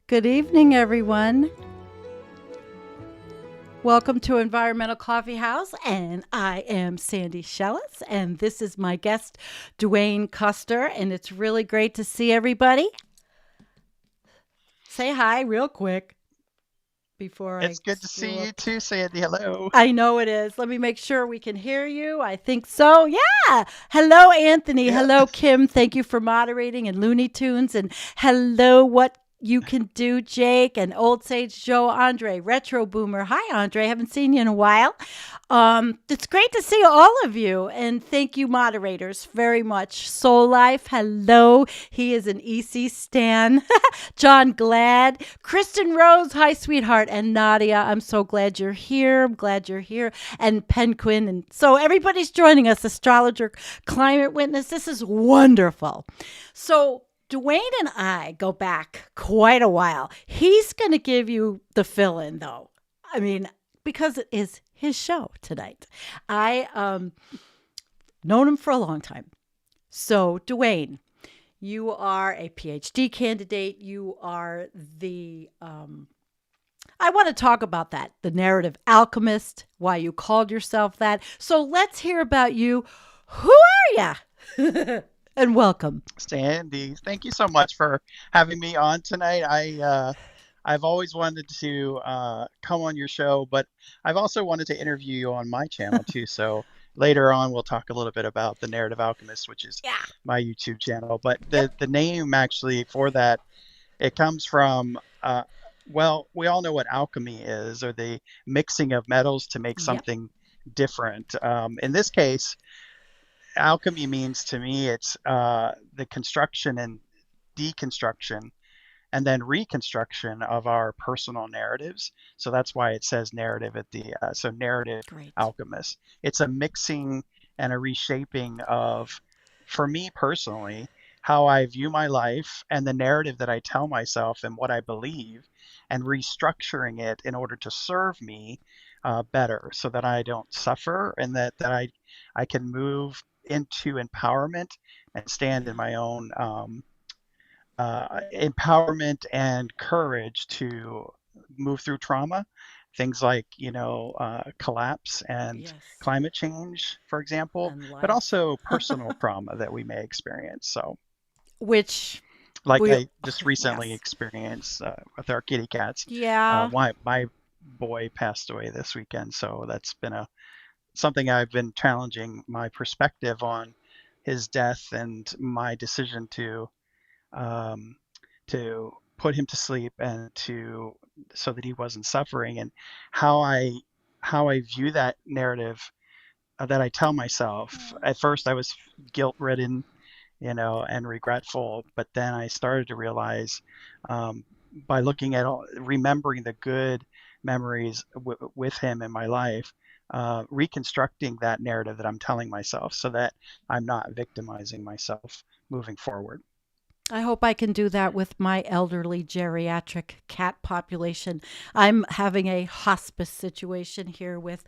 Good evening, everyone. Welcome to Environmental Coffee House, and I am Sandy Shellis, and this is my guest, Dwayne Custer, and it's really great to see everybody. Say hi real quick before I It's good to screw see you up. too, Sandy. Hello. I know it is. Let me make sure we can hear you. I think so. Yeah. Hello, Anthony. Yeah. Hello, Kim. Thank you for moderating and Looney Tunes. And hello, what you can do, Jake and Old Sage Joe, Andre, Retro Boomer. Hi, Andre. Haven't seen you in a while. It's great to see all of you. And thank you, moderators, very much. Soul Life. Hello. He is an EC Stan. John Glad, Kristen Rose, hi sweetheart, and Nadia. I'm so glad you're here. I'm glad you're here. And Penquin. And so everybody's joining us, astrologer, climate witness. This is wonderful. So Dwayne and I go back quite a while. He's going to give you the fill in though. I mean, because it is his show tonight. I known him for a long time. So Dwayne, you are a PhD candidate. You are I want to talk about that, the Narrative Alchemist, why you called yourself that. So let's hear about you. Who are you? And welcome. Sandy, thank you so much for having me on tonight. I've always wanted to come on your show, but I've also wanted to interview you on my channel too. So later on, we'll talk a little bit about the Narrative Alchemist, which is Yeah. my YouTube channel. But Yep. the name actually for that, it comes from well, we all know what alchemy is, or the mixing of metals to make Yep. something different. In this case, alchemy means to me it's the construction and deconstruction and then reconstruction of our personal narratives. So that's why it says narrative at the so narrative Great. alchemist. It's a mixing and a reshaping of, for me personally, how I view my life and the narrative that I tell myself and what I believe, and restructuring it in order to serve me better, so that I don't suffer, and that I can move into empowerment and stand in Yeah. my own empowerment and courage to move through trauma, things like, collapse and Yes. climate change, for example, And but life. also personal trauma that we may experience. So, Which like we, I just recently yes. experienced with our kitty cats. Yeah. My boy passed away this weekend, so that's been a something I've been challenging my perspective on his death and my decision um, to put him to sleep and to so that he wasn't suffering, and how I how I view that narrative that I tell myself. At first, I was guilt ridden, and regretful, but then I started to realize, by looking at all, remembering the good memories with him in my life. Reconstructing that narrative that I'm telling myself so that I'm not victimizing myself moving forward. I hope I can do that with my elderly geriatric cat population. I'm having a hospice situation here with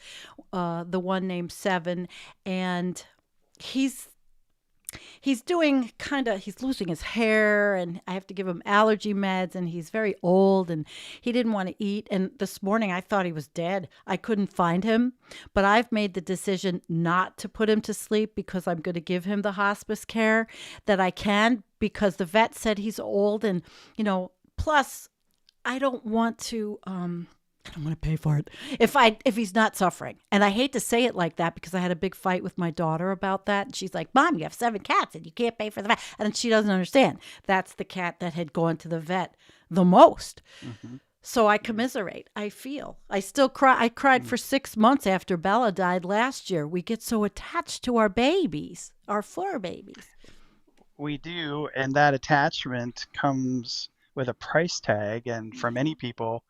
the one named Seven, and he's he's doing kind of he's losing his hair, and I have to give him allergy meds, and he's very old, and he didn't want to eat. And this morning I thought he was dead. I couldn't find him, but I've made the decision not to put him to sleep because I'm going to give him the hospice care that I can, because the vet said he's old. And plus I don't want to I don't want to pay for it if he's not suffering. And I hate to say it like that because I had a big fight with my daughter about that. And she's like, "Mom, you have 7 cats and you can't pay for the vet." And she doesn't understand. That's the cat that had gone to the vet the most. Hmm. So I commiserate. I feel. I still cry. I cried Mm. for 6 months after Bella died last year. We get so attached to our babies, our fur babies. We do, and that attachment comes with a price tag. And for Yeah. many people,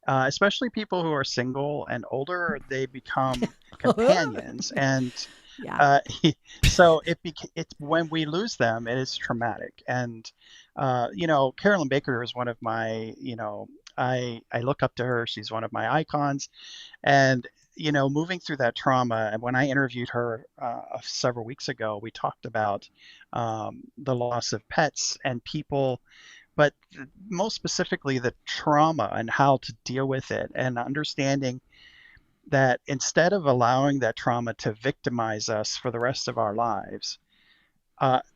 especially people who are single and older, they become companions. And Yeah. uh, so it's when we lose them, it is traumatic. And Carolyn Baker is one of my, I look up to her. She's one of my icons. And moving through that trauma, and when I interviewed her several weeks ago, we talked about the loss of pets and people. but most specifically the trauma and how to deal with it, and understanding that instead of allowing that trauma to victimize us for the rest of our lives,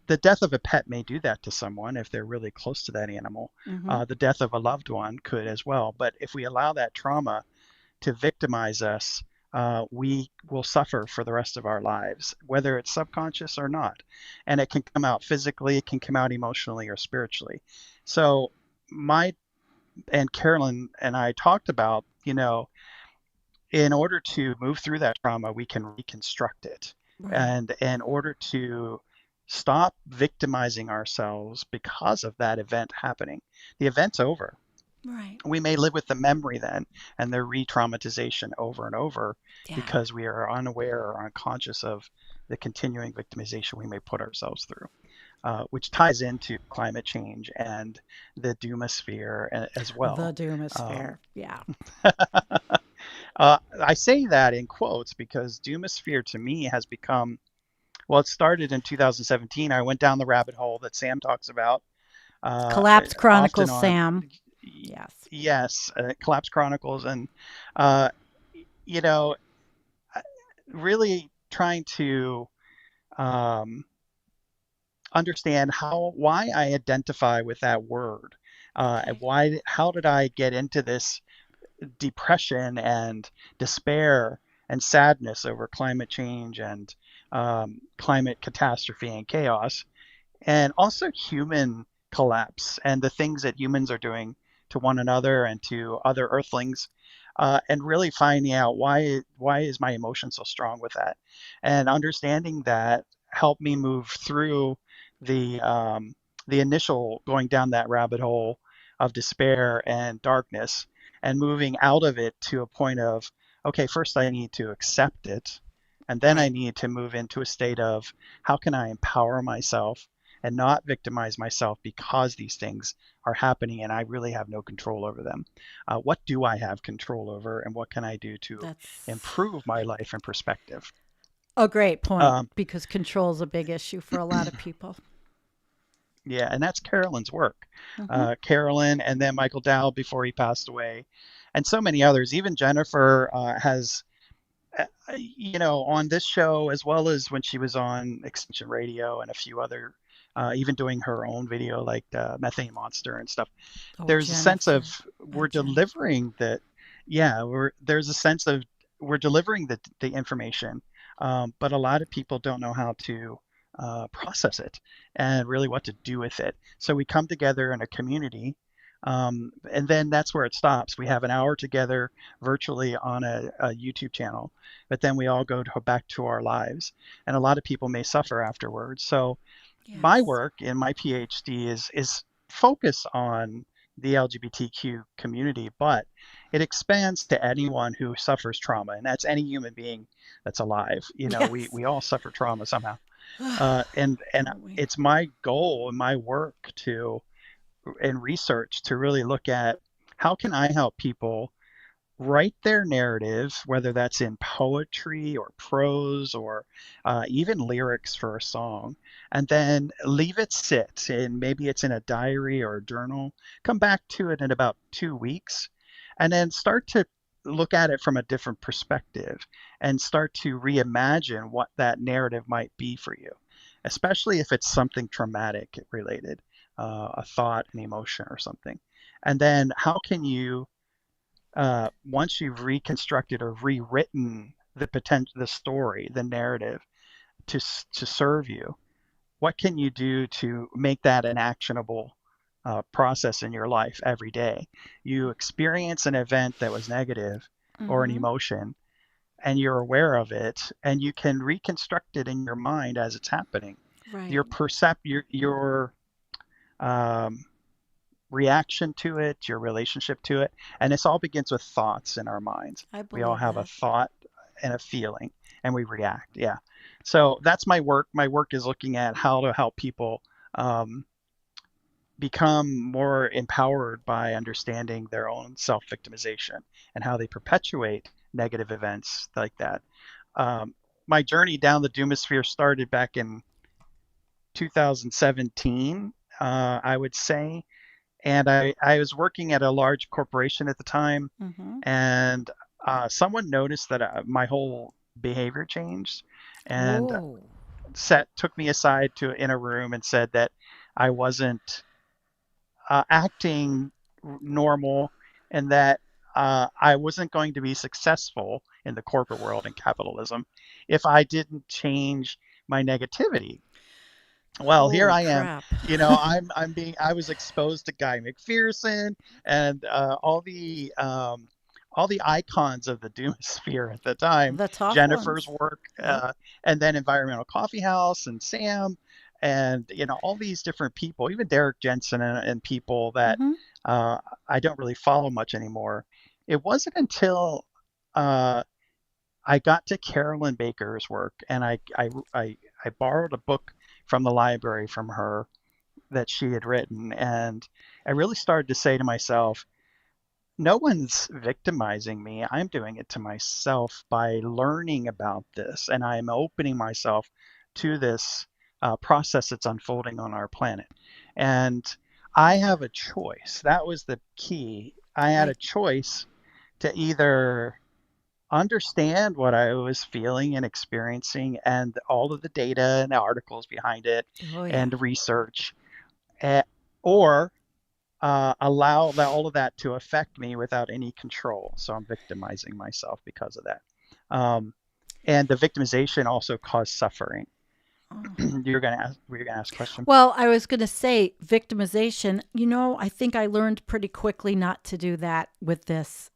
the death of a pet may do that to someone if they're really close to that animal. Mm-hmm. The death of a loved one could as well. But if we allow that trauma to victimize us, we will suffer for the rest of our lives, whether it's subconscious or not. And it can come out physically, it can come out emotionally or spiritually. So, my and Carolyn and I talked about, in order to move through that trauma, we can reconstruct it. Right. And in order to stop victimizing ourselves because of that event happening, the event's over. Right. We may live with the memory then and the re traumatization over and over Yeah. because we are unaware or unconscious of the continuing victimization we may put ourselves through, which ties into climate change and the doomosphere as The well. Um, doomosphere. Yeah. I say that in quotes because doomosphere to me has become, well, it started in 2017. I went down the rabbit hole that Sam talks about, uh, Collapse often Chronicles, on, Sam. Yes. yes, Collapse Chronicles, and uh, you know, really trying to um, understand why I identify with that word, and Okay. how did I get into this depression and despair and sadness over climate change and climate catastrophe and chaos, and also human collapse and the things that humans are doing to one another and to other earthlings, and really finding out why is my emotion so strong with that, and understanding that helped me move through the initial going down that rabbit hole of despair and darkness, and moving out of it to a point of, okay, first I need to accept it, and then I Right. need to move into a state of how can I empower myself and not victimize myself because these things are happening and I really have no control over them. What do I have control over, and what can I do to That's improve my life and perspective? a great point Um, because control is a big issue for a lot of people. yeah, and that's Carolyn's work. Hmm. Carolyn, and then Michael Dow before he passed away, and so many others. Even Jennifer has, on this show, as well as when she was on Extinction Radio and a few other, even doing her own video like Methane Monster and stuff. Oh, There's a sense of Jennifer. Oh, we're Jennifer. delivering that, yeah, there's a sense of we're delivering the information, but a lot of people don't know how to process it and really what to do with it. So we come together in a community. And then that's where it stops. We have an hour together virtually on a YouTube channel, but then we all back to our lives. And a lot of people may suffer afterwards. So my Yes. work in my PhD is focus on the LGBTQ community, but it expands to anyone who suffers trauma, and that's any human being that's alive. We Yes. we all suffer trauma somehow, and Don't we? it's my goal and my work to in research to really look at how can I help people write their narrative, whether that's in poetry or prose or even lyrics for a song, and then leave it sit. And maybe it's in a diary or a journal. Come back to it in about 2 weeks, and then start to look at it from a different perspective and start to reimagine what that narrative might be for you, especially if it's something traumatic related, a thought, an emotion, or something. And then how can you once you've reconstructed or rewritten the story, the narrative to serve you, what can you do to make that an actionable process in your life every day? You experience an event that was negative or an Mm-hmm. emotion, and you're aware of it, and you can reconstruct it in your mind as it's happening. Right. Your um, reaction to it, your relationship to it. And this all begins with thoughts in our minds. I We all believe have a that. thought and a feeling, and we react. Yeah. So that's my work. My work is looking at how to help people um, become more empowered by understanding their own self victimization and how they perpetuate negative events like that. Um, my journey down the doomosphere started back in 2017, I would say, And I was working at a large corporation at the time, Mm-hmm. and someone noticed that my whole behavior changed, and Oh, took me aside to in a room and said that I wasn't acting normal, and that I wasn't going to be successful in the corporate world and capitalism if I didn't change my negativity. Well, here holy I am. crap. I was exposed to Guy McPherson and all the icons of the Doomosphere at the time. The tough Jennifer's ones. work, Yep. and then Environmental Coffee House and Sam, and all these different people, even Derek Jensen and people that Mm-hmm. uh, I don't really follow much anymore. It wasn't until uh, I got to Carolyn Baker's work, and I borrowed a book from the library from her that she had written, and I really started to say to myself, no one's victimizing me. I'm doing it to myself by learning about this, and I'm opening myself to this process that's unfolding on our planet. And I Yeah. have a choice. That was the key. I had I a choice to either understand what I was feeling and experiencing and all of the data and the articles behind it oh yeah. and research, eh, or allow all of that to affect me without any control. So I'm victimizing myself because of that. Um, and the victimization also caused suffering. Oh. Were you gonna ask a question? Well, I was going to say victimization. I think I learned pretty quickly not to do that with this.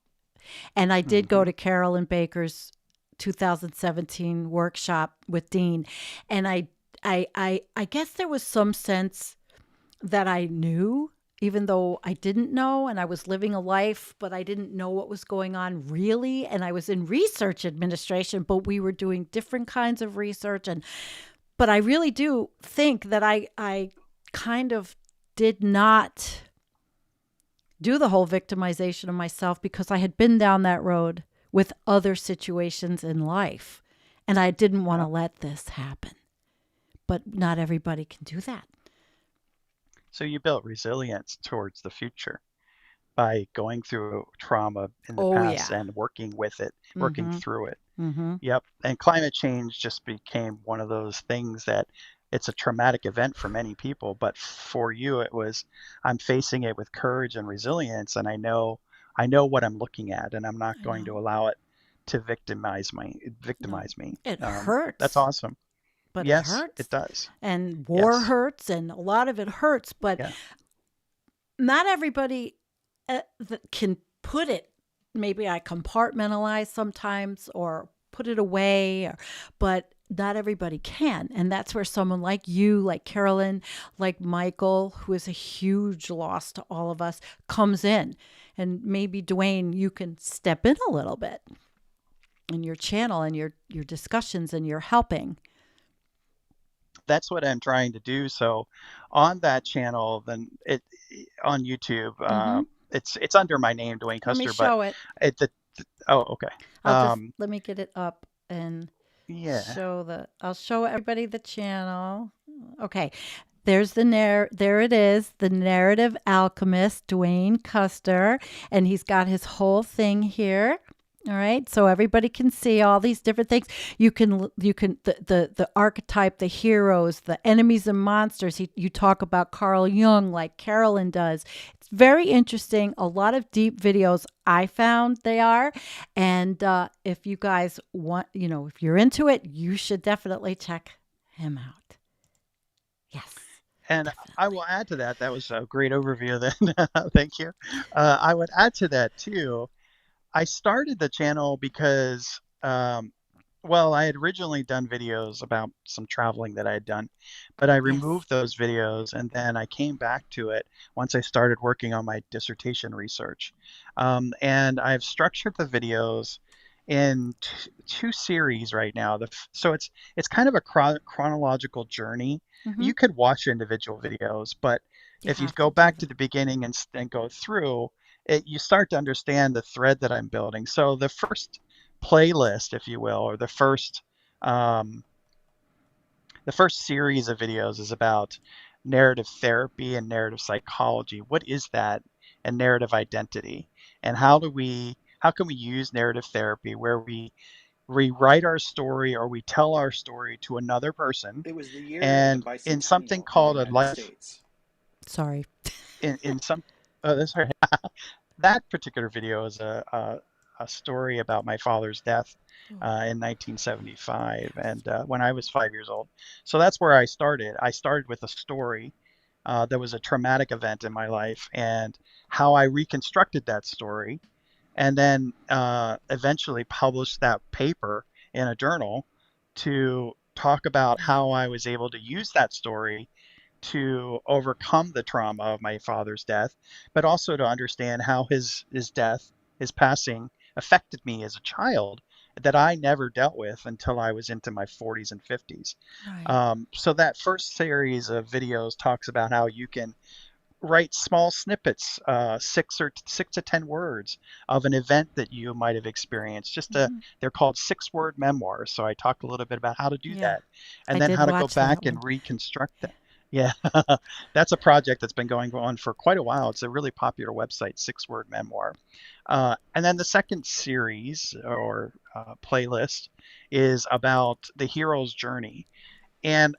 And I did go Hmm. to Carolyn Baker's 2017 workshop with Dean, and I guess there was some sense that I knew, even though I didn't know, and I was living a life, but I didn't know what was going on really. And I was in research administration, but we were doing different kinds of research. And but I really do think that I kind of did not do the whole victimization of myself because I had been down that road with other situations in life, and I didn't want to Yeah. let this happen. But not everybody can do that. So you built resilience towards the future by going through trauma in the Oh past yeah. and working with it, working Mhm. through it. Mhm. Yep. And climate change just became one of those things that it's a traumatic event for many people, but for you it was, I'm facing it with courage and resilience, and I know what I'm looking at, and I'm not I going know. to allow it to No. victimize me. It That's hurts, awesome. but it Yes, it hurts. does. And war Yes. hurts and a lot of it hurts, but Yeah. not everybody can put it. Maybe I compartmentalize sometimes or put it away, but not everybody can. And that's where someone like you, like Carolyn, like Michael, who is a huge loss to all of us, comes in. And maybe Dwayne, you can step in a little bit in your channel and your discussions and your helping. That's what I'm trying to do. So on that channel, then it on YouTube, Mm-hmm. it's under my name, Dwayne Let me Custer, but show it. the oh, okay. Let me get it up and Yeah. I'll show everybody the channel. Okay. There it is, the Narrative Alchemist, Dwayne Custer, and he's got his whole thing here. All right, so everybody can see all these different things. You can the archetype, the heroes, the enemies and monsters. You talk about Carl Jung like Carolyn does. It's very interesting. A lot of deep videos I found they are, and if you guys want, if you're into it, you should definitely check him out. Yes, And I will definitely. add to that. That was a great overview then. Thank you. I would add to that too. I started the channel because, well, I had originally done videos about some traveling that I had done, but I Yes. removed those videos and then I came back to it once I started working on my dissertation research. And I've structured the videos in two series right now. So it's kind of a chronological journey. Mm-hmm. You could watch individual videos, but You if you have to go do back to that. the beginning and go through, you start to understand the thread that I'm building. So the first playlist, if you will, or um, the first series of videos is about narrative therapy and narrative psychology. What is that? And narrative identity. And how can we use narrative therapy where we rewrite our story or we tell our story to another person, It was the year of the and in something bicentennial of the called a United life States. Sorry. in some that's right. That particular video is a story about my father's death in 1975, and when I was 5 years old. So that's where I started. I started with a story that was a traumatic event in my life, and how I reconstructed that story, and then eventually published that paper in a journal to talk about how I was able to use that story to overcome the trauma of my father's death, but also to understand how his death, his passing, affected me as a child that I never dealt with until I was into my 40s and 50s. Right. So that first series of videos talks about how you can write small snippets, 6 to 10 words of an event that you might have experienced. They're called 6 word memoirs. So I talk a little bit about how to do Yeah. that, and I then did how to go watch that back and one. reconstruct that. Yeah, that's a project that's been going on for quite a while. It's a really popular website, 6 word memoir. And then the second series or playlist is about the hero's journey. And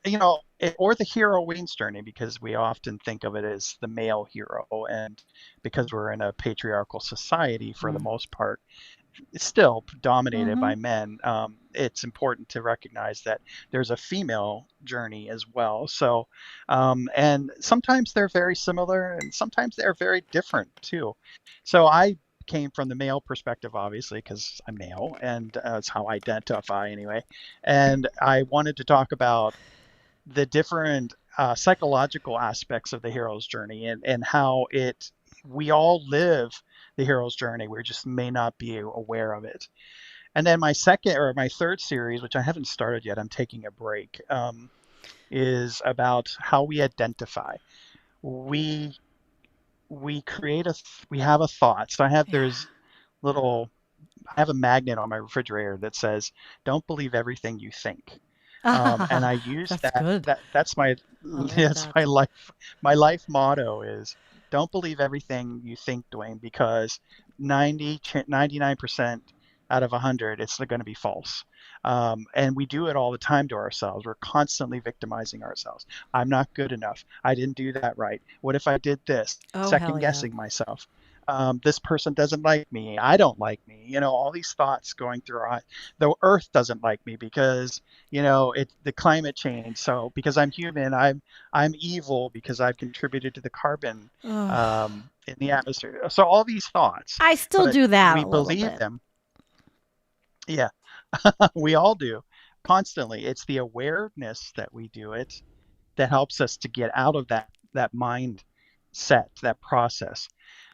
or the heroine's journey, because we often think of it as the male hero, and because we're in a patriarchal society for the Mm. most part, it's still dominated Mm-hmm. by men. It's important to recognize that there's a female journey as well. So, and sometimes they're very similar, and sometimes they're very different too. So I came from the male perspective, obviously, because I'm male, and that's how I identify anyway. And I wanted to talk about the different psychological aspects of the hero's journey, and how we all live the hero's journey. We just may not be aware of it. And then my third series, which I haven't started yet, I'm taking a break, is about how we identify. We we have a thought. So Yeah. little I have a magnet on my refrigerator that says, "Don't believe everything you think." And I use That's good. that's my I like that's that. my life motto is, don't believe everything you think, Dwayne, because 99% out of 100 it's going to be false. And we do it all the time to ourselves. We're constantly victimizing ourselves. I'm not good enough. I didn't do that right. What if I did this? Oh, hell Second yeah. guessing myself. This person doesn't like me. I don't like me. All these thoughts going through our, the earth doesn't like me because the climate change. So because I'm human, I'm evil because I've contributed to the carbon Oh, in the atmosphere. So all these thoughts, I still but do that we a little believe bit. them. Yeah, we all do constantly. It's the awareness that we do it that helps us to get out of that mind set, that process.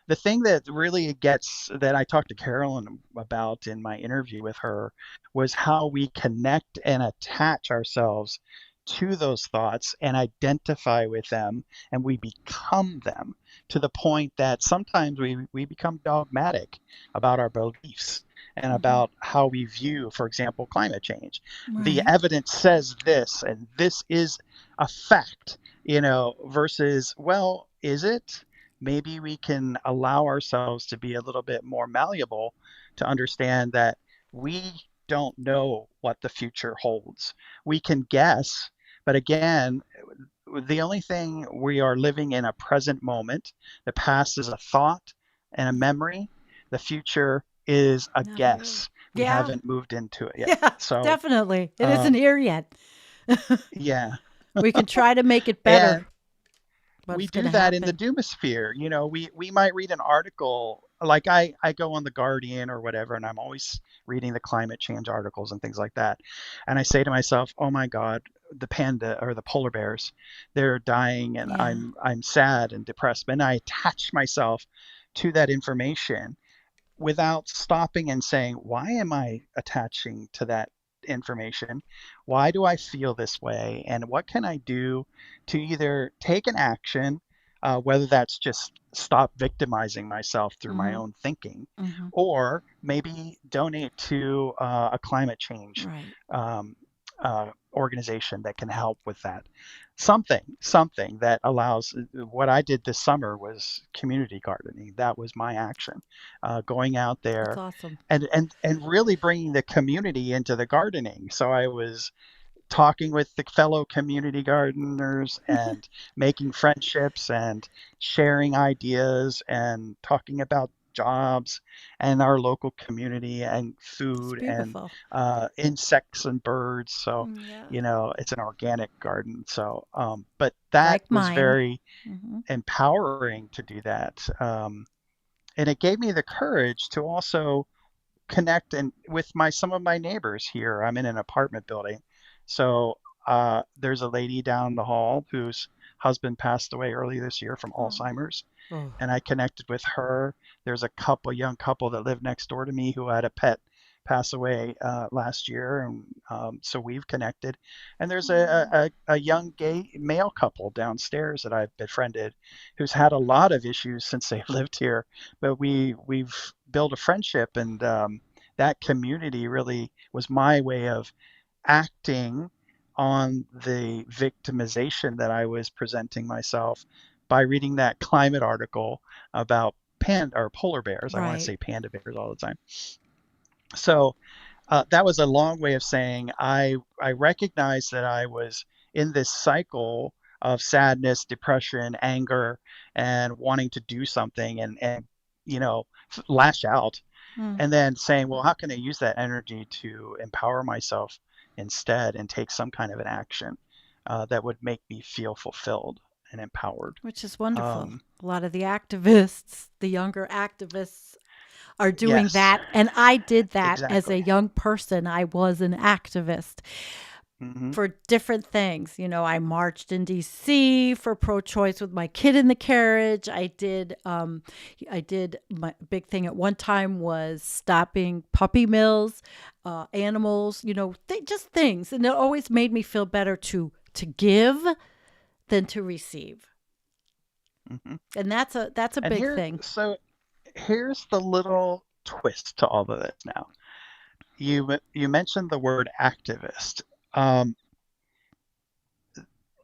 The thing that really gets that I talked to Carolyn about in my interview with her was how we connect and attach ourselves to those thoughts and identify with them, and we become them to the point that sometimes we become dogmatic about our beliefs and Hmm. about how we view, for example, climate change. The Right. evidence says this, and this is a fact, versus, well, is it? Maybe we can allow ourselves to be a little bit more malleable to understand that we don't know what the future holds. We can guess, but again, the only thing, we are living in a present moment. The past is a thought and a memory. The future is a Never is. guess. We Yeah. haven't moved into it yet. Yeah, So, definitely. It isn't um, here yet. yeah. We can try to make it better, And but we it's going do to that in the happen. doomosphere. We might read an article, like I go on the Guardian or whatever, and I'm always reading the climate change articles and things like that. And I say to myself, "Oh my God, the panda or the polar bears, they're dying, and Yeah. I'm sad and depressed." And I attach myself to that information without stopping and saying, why am I attaching to that information? Why do I feel this way? And what can I do to either take an action, whether that's just stop victimizing myself through my Hmm. own thinking, Hmm. or maybe donate to a climate change Right. um, organization that can help with that. Something that allows. What I did this summer was community gardening. That was my action, going out That's there awesome. and really bringing the community into the gardening. So I was talking with the fellow community gardeners and making friendships and sharing ideas and talking about jobs and our local community and It's food and beautiful. insects and birds. So, Yeah. it's an organic garden. So, but that Like was mine. very Hmm. empowering to do that. And it gave me the courage to also connect and with my some of my neighbors here. I'm in an apartment building, so there's a lady down the hall whose husband passed away early this year from Oh. Alzheimer's, Oh. and I connected with her. There's young couple that live next door to me who had a pet pass away last year, and so we've connected. And there's Oh. a young gay male couple downstairs that I've befriended, who's had a lot of issues since they've lived here, but we've built a friendship, and that community really was my way of acting on the victimization that I was presenting myself by reading that climate article about panda or polar bears. I want to Right. say panda bears all the time. So that was a long way of saying I recognized that I was in this cycle of sadness, depression, anger, and wanting to do something and lash out, Mm. and then saying, well, how can I use that energy to empower myself instead and take some kind of an action that would make me feel fulfilled and empowered. Which is wonderful. Um, A lot of the activists, the younger activists, are doing yes, that. And I did that as a exactly. young person. I was an activist Hmm. for different things. I marched in DC for pro-choice with my kid in the carriage. I did my big thing at one time was stopping puppy mills, animals, just things. And it always made me feel better to give than to receive. Hmm. And that's a And big thing. here's the little twist to all of this now. You mentioned the word activist. Um,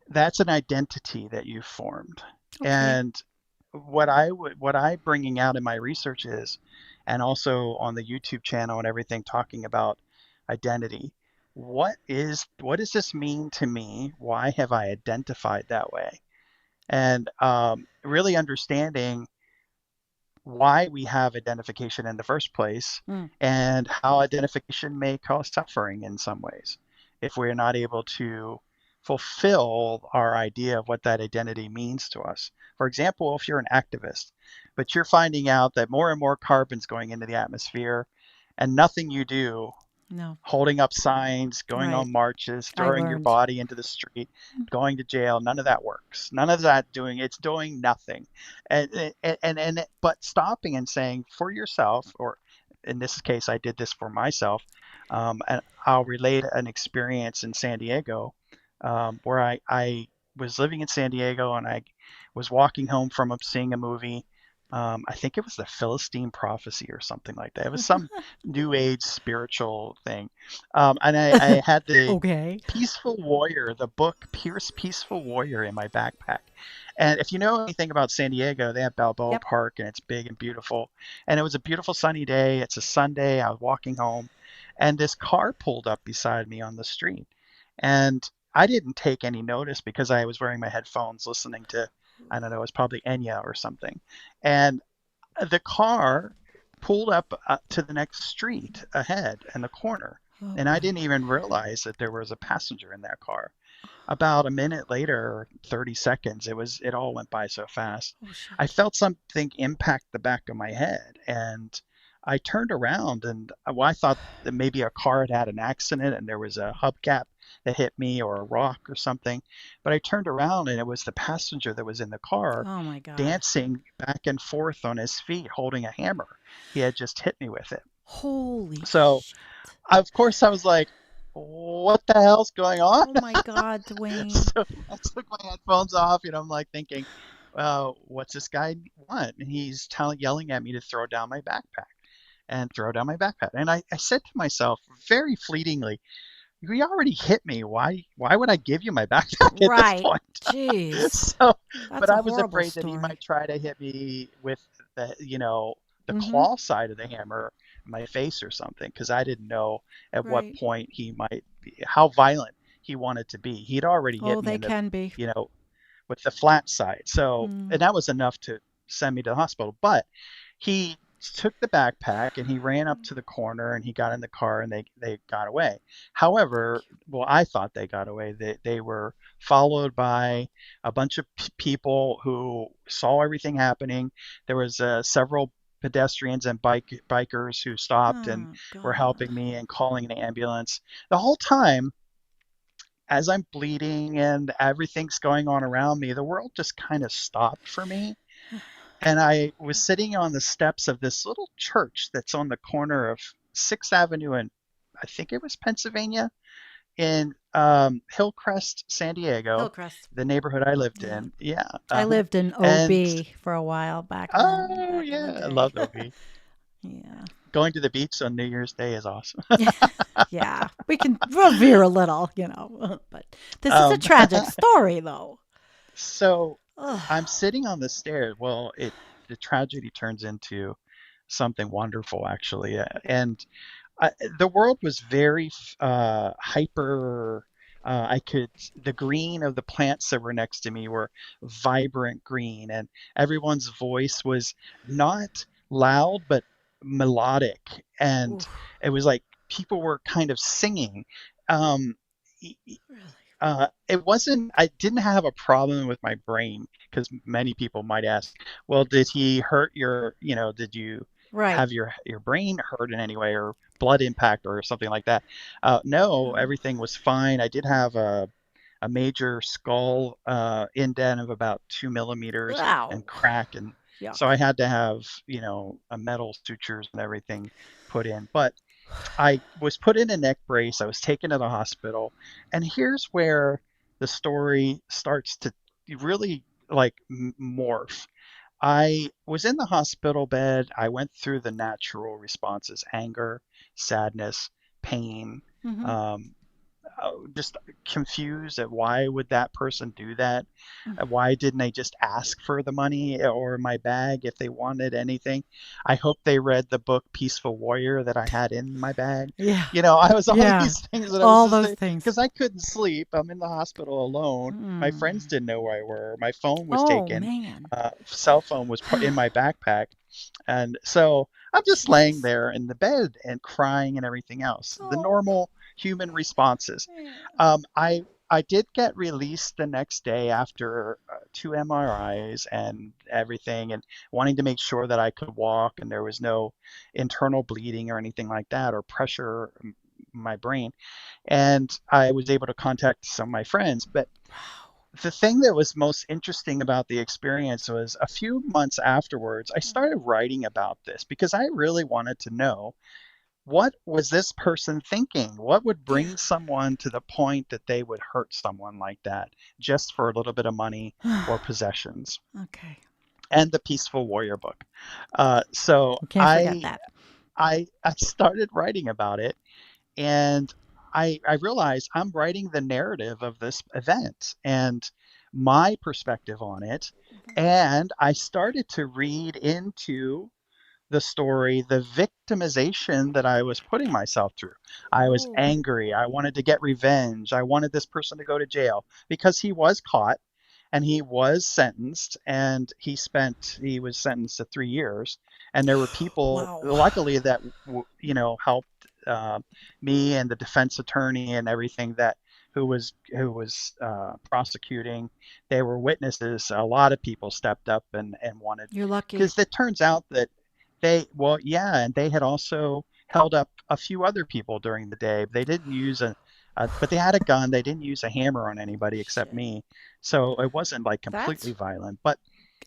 that's an identity that you formed. Okay. And what I bringing out in my research is, and also on the YouTube channel and everything, talking about identity. What does this mean to me? Why have I identified that way? And really understanding why we have identification in the first place Mm. and how identification may cause suffering in some ways if we're not able to fulfill our idea of what that identity means to us. For example, if you're an activist, but you're finding out that more and more carbon's going into the atmosphere and nothing you do, No. holding up signs, going Right. on marches, I throwing your learned. body into the street, going to jail, none of that works. None of that it's doing nothing. But stopping and saying for yourself, or in this case, I did this for myself, and I'll relate an experience in San Diego, where I was living in San Diego and I was walking home from seeing a movie. I think it was the Philistine Prophecy or something like that. It was some new age spiritual thing. And I had the Okay. Peaceful Warrior, the book Pierce Peaceful Warrior in my backpack. And if you know anything about San Diego, they have Balboa Yep. Park and it's big and beautiful. And it was a beautiful sunny day. It's a Sunday. I was walking home and this car pulled up beside me on the street. And I didn't take any notice because I was wearing my headphones listening to, I don't know, it was probably Enya or something. And the car pulled up to the next street ahead in the corner. Oh And I boy. didn't even realize that there was a passenger in that car. About a minute later, 30 seconds, it all went by so fast. Oh I shit. felt something impact the back of my head and I turned around and well, I thought that maybe a car had an accident and there was a hubcap that hit me or a rock or something. But I turned around and it was the passenger that was in the car Oh my god. dancing back and forth on his feet holding a hammer. He had just hit me with it. Holy So, shit. of course, I was like, what the hell's going on? Oh my god, Dwayne. So I took my headphones off, I'm like thinking, what's this guy want? And he's yelling at me to throw down my backpack and throw down my backpack. And I said to myself very fleetingly, you already hit me. Why would I give you my backpack at this Right. point? Jeez. So, That's but a I was horrible afraid that he story. might try to hit me with the Mm-hmm. claw side of the hammer in my face or something, because I didn't know at what Right. point he might be, how violent he wanted to be. He'd already hit Oh, me they in the, can be. you know, with the flat side. So, Mm. and that was enough to send me to the hospital. But he took the backpack and he ran up to the corner and he got in the car and they got away. However, well, I thought they got away. They were followed by a bunch of people who saw everything happening. There was several pedestrians and bikers who stopped and Oh, were God. helping me and calling an ambulance. The whole time, as I'm bleeding and everything's going on around me, the world just kind of stopped for me. And I was sitting on the steps of this little church that's on the corner of 6th Avenue and I think it was Pennsylvania in Hillcrest, San Diego, Hillcrest. the neighborhood I lived Yeah. in. Yeah. I Uh-huh. lived in And OB for a while back then, oh back in the yeah, I day. loved OB. Yeah. Going to the beach on New Year's Day is awesome. Yeah. We can revere a little, but this is a um, tragic story, though. so Ugh. I'm sitting on the stairs. Well, the tragedy turns into something wonderful actually. And I, the world was very hyper. I could the green of the plants that were next to me were vibrant green, and everyone's voice was not loud but melodic, and Oof. it was like people were kind of singing. Um, Really? it wasn't, I didn't have a problem with my brain because many people might ask, well, did he hurt did you Right. have your brain hurt in any way or blood impact or something like that? No, Oh. everything was fine. I did have a major skull indent of about 2 millimeters and Ow. crack. And so Yuck. I had to have, a metal sutures and everything put in. But I was put in a neck brace. I was taken to the hospital. And here's where the story starts to really like morph. I was in the hospital bed. I went through the natural responses: anger, sadness, pain, Mm-hmm. um, just confused at why would that person do that? Why didn't they just ask for the money or my bag if they wanted anything? I hope they read the book Peaceful Warrior that I had in my bag. Yeah. I was all Yeah. these things that I was All just those saying things. because I couldn't sleep. I'm in the hospital alone. My friends Mm. didn't know where I were. My phone was Oh, taken. man. Cell phone was put in my backpack. And so I'm just laying Jesus. there in the bed and crying and everything else. The Oh. normal human responses. Yeah. I did get released the next day after two MRIs and everything, and wanting to make sure that I could walk and there was no internal bleeding or anything like that or pressure my brain. And I was able to contact some of my friends. But Wow. the thing that was most interesting about the experience was a few months afterwards, I started writing about this because I really wanted to know what was this person thinking? What would Yeah. bring someone to the point that they would hurt someone like that just for a little bit of money or possessions? Okay. And the Peaceful Warrior book. So We can't forget that. I started writing about it, and I realized I'm writing the narrative of this event and my perspective on it. And I started to read into the story, the victimization that I was putting myself through. I was Oh. angry. I wanted to get revenge. I wanted this person to go to jail because he was caught and he was sentenced, and he was sentenced to 3 years. And there were people Wow. luckily that helped uh, me and the defense attorney and everything, that who was prosecuting. They were witnesses. A lot of people stepped up and wanted, You're lucky. because it turns out that and they had also held up a few other people during the day. They didn't use but they had a gun. They didn't use a hammer on anybody except Shit. me. So it wasn't like completely That's violent, but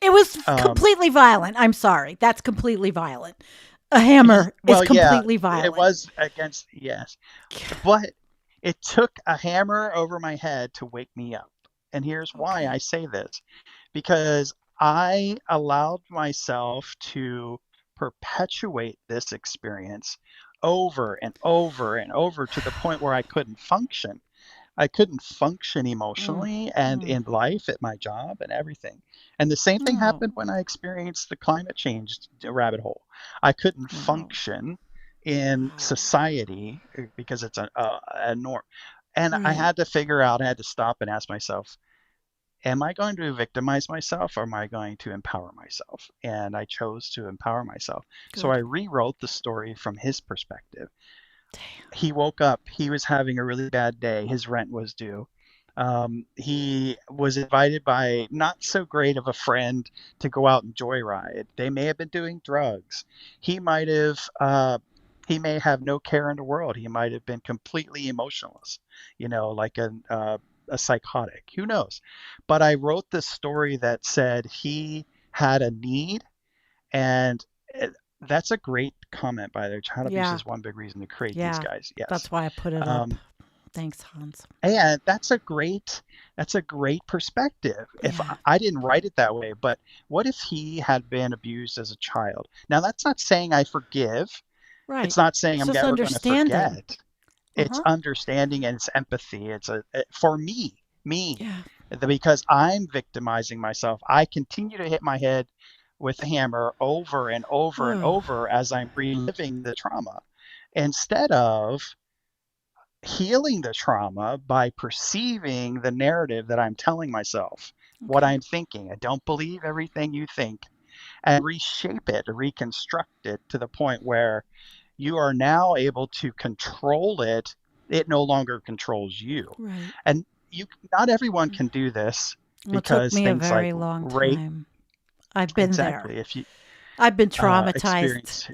It was um, completely violent. I'm sorry. That's completely violent. A hammer is well, yeah, completely it violent. was against, yes, but it took a hammer over my head to wake me up. And here's why Okay. I say this: because I allowed myself to perpetuate this experience over and over and over to the point where I couldn't function. I couldn't function Mm, emotionally and mm. in life at my job and everything. And the same thing Oh, happened when I experienced the climate change rabbit hole. I couldn't wow. function in Wow. society because it's a norm. And I Right. had to figure out, I had to stop and ask myself, am I going to victimize myself or am I going to empower myself? And I chose to empower myself. So I Good. rewrote the story from his perspective. Damn. He woke up, he was having a really bad day, his rent was due. He was invited by not so great of a friend to go out and joyride. They may have been doing drugs. He might have, he may have no care in the world. He might have been completely emotionless, like a psychotic. Who knows? But I wrote this story that said he had a need, and it, that's a great comment by there. Child abuse Yeah. is one big reason to create these Yeah. guys. Yes. That's why I put it up. Um, Thanks, Hans. and that's a great perspective. If Yeah. I didn't write it that way, but what if he had been abused as a child? Now, that's not saying I forgive. It's Right. not saying It's I'm just ever going to understanding. forget. Uh It's huh. understanding and it's empathy. For me, Yeah. because I'm victimizing myself. I continue to hit my head with a hammer over and over and Oh, over as I'm reliving the trauma instead of healing the trauma by perceiving the narrative that I'm telling myself, what okay. I'm thinking. I don't believe everything you think, and reshape it, reconstruct it to the point where you are now able to control it. It no longer controls you. Right. And not everyone can do this Well, it took because me a things like very long rape, time. I've been there. exactly, if you I've been traumatized experience,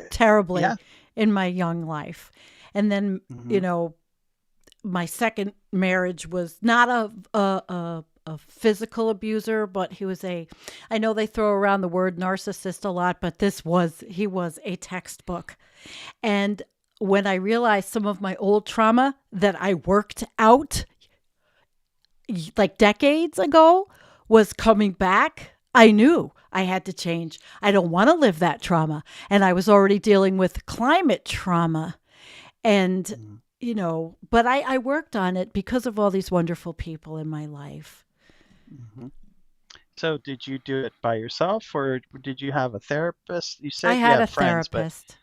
terribly yeah. in my young life. And then, you Hmm. know, my second marriage was not a physical abuser, but he was a, I know they throw around the word narcissist a lot, but he was a textbook. And when I realized some of my old trauma that I worked out like decades ago was coming back, I knew I had to change. I don't want to live that trauma. And I was already dealing with climate trauma. And, but I worked on it because of all these wonderful people in my life. Hmm. So did you do it by yourself or did you have a therapist? You I said you had a had friends, but therapist.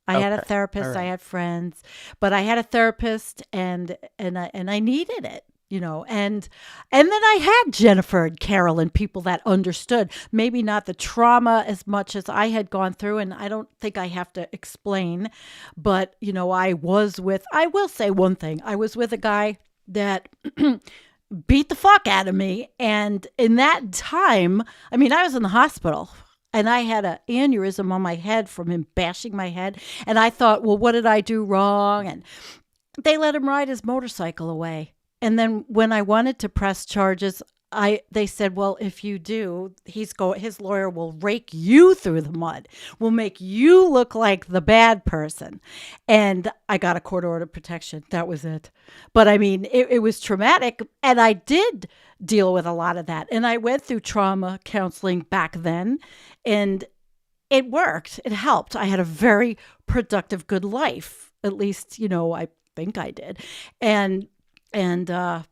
I had a okay. All therapist, I right. had friends, but I had a therapist and I needed it, and then I had Jennifer and Carol and people that understood, maybe not the trauma as much as I had gone through, and I don't think I have to explain, but I will say one thing. I was with a guy that beat the fuck out of me. And in that time, I mean, I was in the hospital and I had an aneurysm on my head from him bashing my head. And I thought, well, what did I do wrong? And they let him ride his motorcycle away. And then when I wanted to press charges, they said, well, if you do, his lawyer will rake you through the mud, will make you look like the bad person. And I got a court order of protection. That was it. But I mean, it was traumatic. And I did deal with a lot of that. And I went through trauma counseling back then. And it worked. It helped. I had a very productive, good life. At least, I think I did. And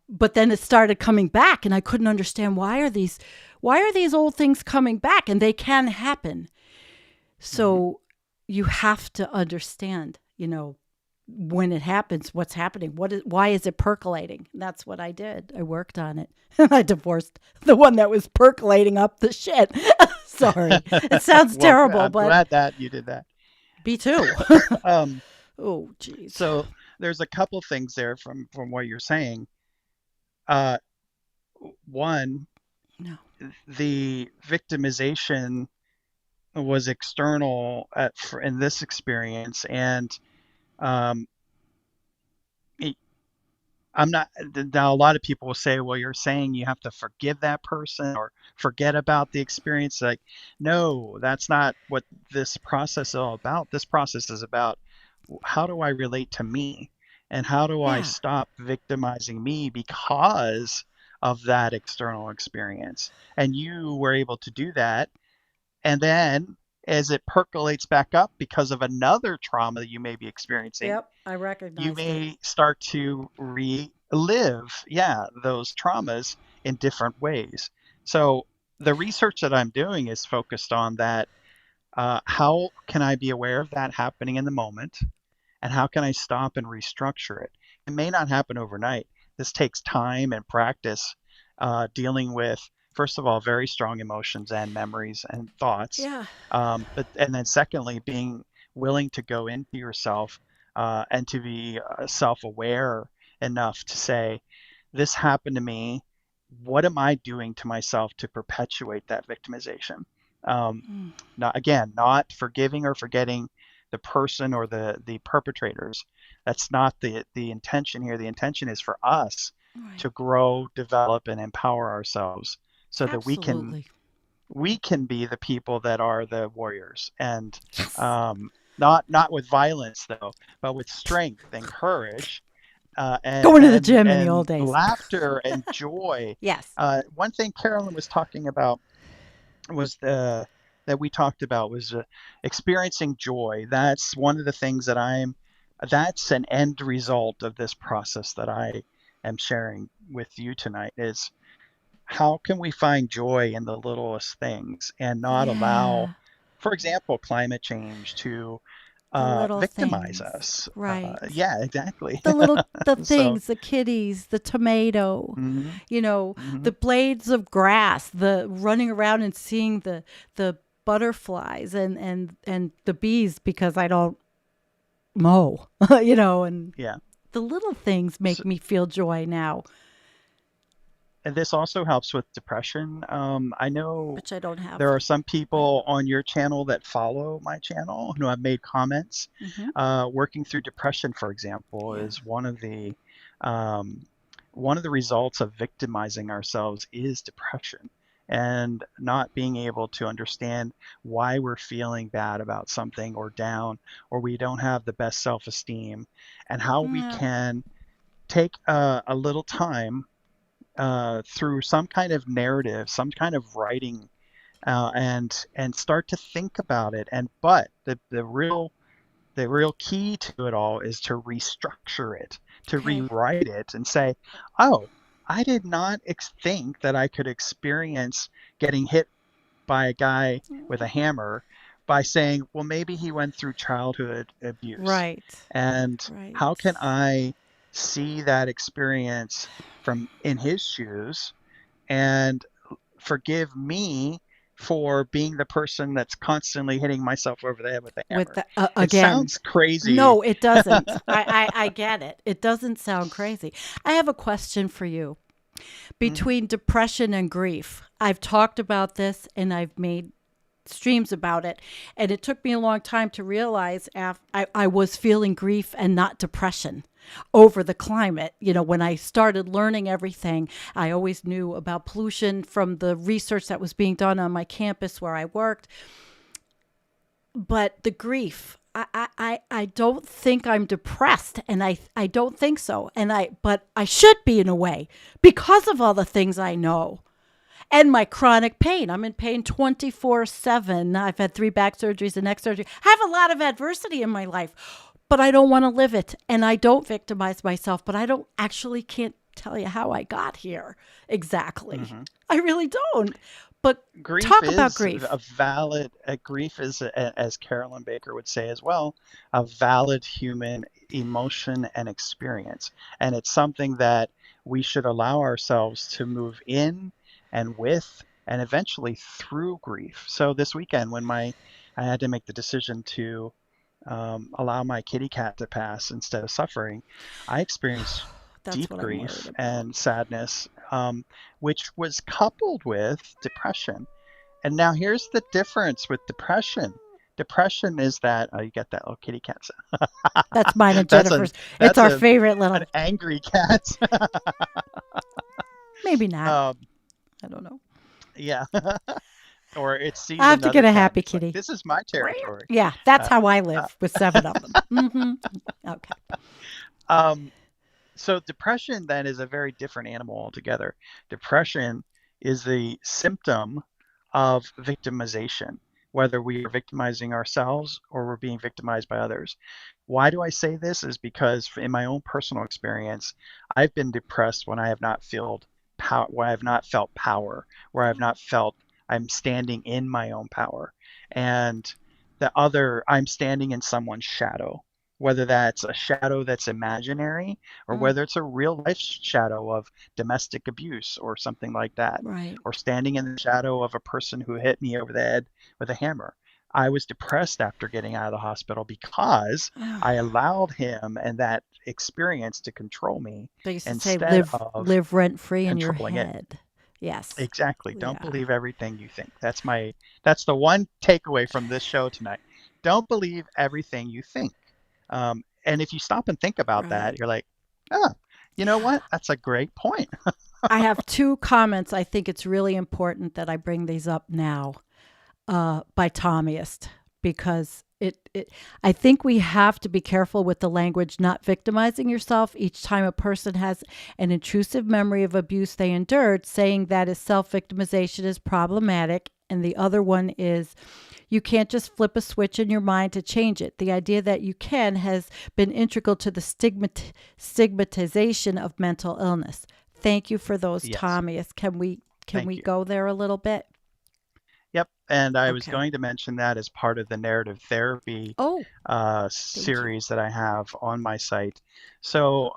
but then it started coming back and I couldn't understand why are these old things coming back, and they can happen. Hmm. So you have to understand, when it happens, what's happening, why is it percolating? And that's what I did. I worked on it. I divorced the one that was percolating up the shit. Sorry. It sounds Well, terrible, I'm but glad that you did that. me too. Um, Oh, jeez. so there's a couple things there from what you're saying. Uh, One, No. the victimization was external in this experience, and um, I'm not. Now, a lot of people will say, well, you're saying you have to forgive that person or forget about the experience. Like, no, that's not what this process is all about. This process is about how do I relate to me and how do I Yeah. stop victimizing me because of that external experience. And you were able to do that. And then as it percolates back up because of another trauma that you may be experiencing, Yep, I you recognized it. may start to relive, yeah, those traumas in different ways. So the research that I'm doing is focused on that. How can I be aware of that happening in the moment? And how can I stop and restructure it? It may not happen overnight. This takes time and practice, dealing with, first of all, very strong emotions and memories and thoughts. Yeah. But and then secondly, being willing to go into yourself, and to be self-aware enough to say, this happened to me. What am I doing to myself to perpetuate that victimization? Um, Mm, not forgiving or forgetting the person or the perpetrators. That's not the intention here. The intention is for us right. to grow, develop, and empower ourselves so that Absolutely. we can be the people that are the warriors, and Yes. not with violence though, but with strength and courage, and Going to the and gym in the old and days. laughter and joy. Yes. One thing Carolyn was talking about was the that we talked about was experiencing joy. That's one of the things that's an end result of this process that I am sharing with you tonight, is how can we find joy in the littlest things and not allow, Yeah. for example, climate change to The little victimize things. us. Right. Yeah, exactly. The So, things, the kitties, the tomato, mhm, you know, the mhm, blades of grass, the running around and seeing the butterflies and the bees because I don't mow, and yeah. the little things So, make me feel joy now, and this also helps with depression. I know which I don't have there are some right people on your channel that follow my channel who have made comments. now. Hmm. Working through depression, for example, Yeah. is um, one of the results of victimizing ourselves is depression, and not being able to understand why we're feeling bad about something or down, or we don't have the best self-esteem, and how we Yeah. can take a little time, through some kind of narrative, some kind of writing, and start to think about it. And but the real key to it all is to restructure it, to Okay. rewrite it, and say, oh, I did not think that I could experience getting hit by a guy with a hammer, by saying, well, maybe he went through childhood abuse. Right. And Right. how can I see that experience from in his shoes and forgive me for being the person that's constantly hitting myself over the head with a With hammer? the It again. sounds crazy. No, it doesn't. I get it. It doesn't sound crazy. I have a question for you. Hmm. Between depression and grief, I've talked about this and I've made streams about it. And it took me a long time to realize I was feeling grief and not depression over the climate. When I started learning everything, I always knew about pollution from the research that was being done on my campus where I worked. But the grief, I don't think I'm depressed, and I don't think so. But I should be in a way because of all the things I know and my chronic pain. I'm in pain 24/7. I've had 3 back surgeries, a neck surgery. I have a lot of adversity in my life, but I don't want to live it. And I don't victimize myself, but I don't actually can't tell you how I got here exactly. Hmm. I really don't. But Grief talk about is a grief. valid, grief is, as Carolyn Baker would say as well, a valid human emotion and experience. And it's something that we should allow ourselves to move in and with and eventually through grief. So this weekend, when I had to make the decision to allow my kitty cat to pass instead of suffering, I experienced That's deep what I'm worried grief about. and sadness, which was coupled with depression. And now here's the difference with depression. Depression is that, oh, you get that little kitty cat sound. That's mine and That's a Jennifer's. It's that's our a favorite an little. angry cat. Maybe not. um, I don't know. yeah. Or it sees I have to get another a cat and happy it's like, kitty. this is my territory. Yeah, that's Uh, how I uh, live with 7 of them. Okay. um, so depression then is a very different animal altogether. Depression is the symptom of victimization. whether we are victimizing ourselves or we're being victimized by others. Why do I say this? Is because in my own personal experience, I've been depressed when I have not felt power, where I have not felt power, where I've Oh, not felt I'm standing in my own power. And I'm standing in someone's shadow, whether that's a shadow that's imaginary or mm, whether it's a real life shadow of domestic abuse or something like that, right. or standing in the shadow of a person who hit me over the head with a hammer. I was depressed after getting out of the hospital because I Oh, allowed him and that experience to control me they used to say instead of live rent free in your controlling it. head. Yes. Exactly. Don't Yeah. believe everything you think. That's the one takeaway from this show tonight. Don't believe everything you think. And if you stop and think about that, Right. you're like, oh, you know what? That's a great point. I have two comments. I think it's really important that I bring these up now by Tommyist because I think we have to be careful with the language, not victimizing yourself each time a person has an intrusive memory of abuse they endured. Saying that is self-victimization is problematic. And the other one is you can't just flip a switch in your mind to change it. The idea that you can has been integral to the stigmatization of mental illness. Thank you for those, Yes. Tommy. Can we Thank you. go there a little bit? Yep, and I was Okay. going to mention that as part of the narrative therapy Oh, thank you. series that I have on my site. So,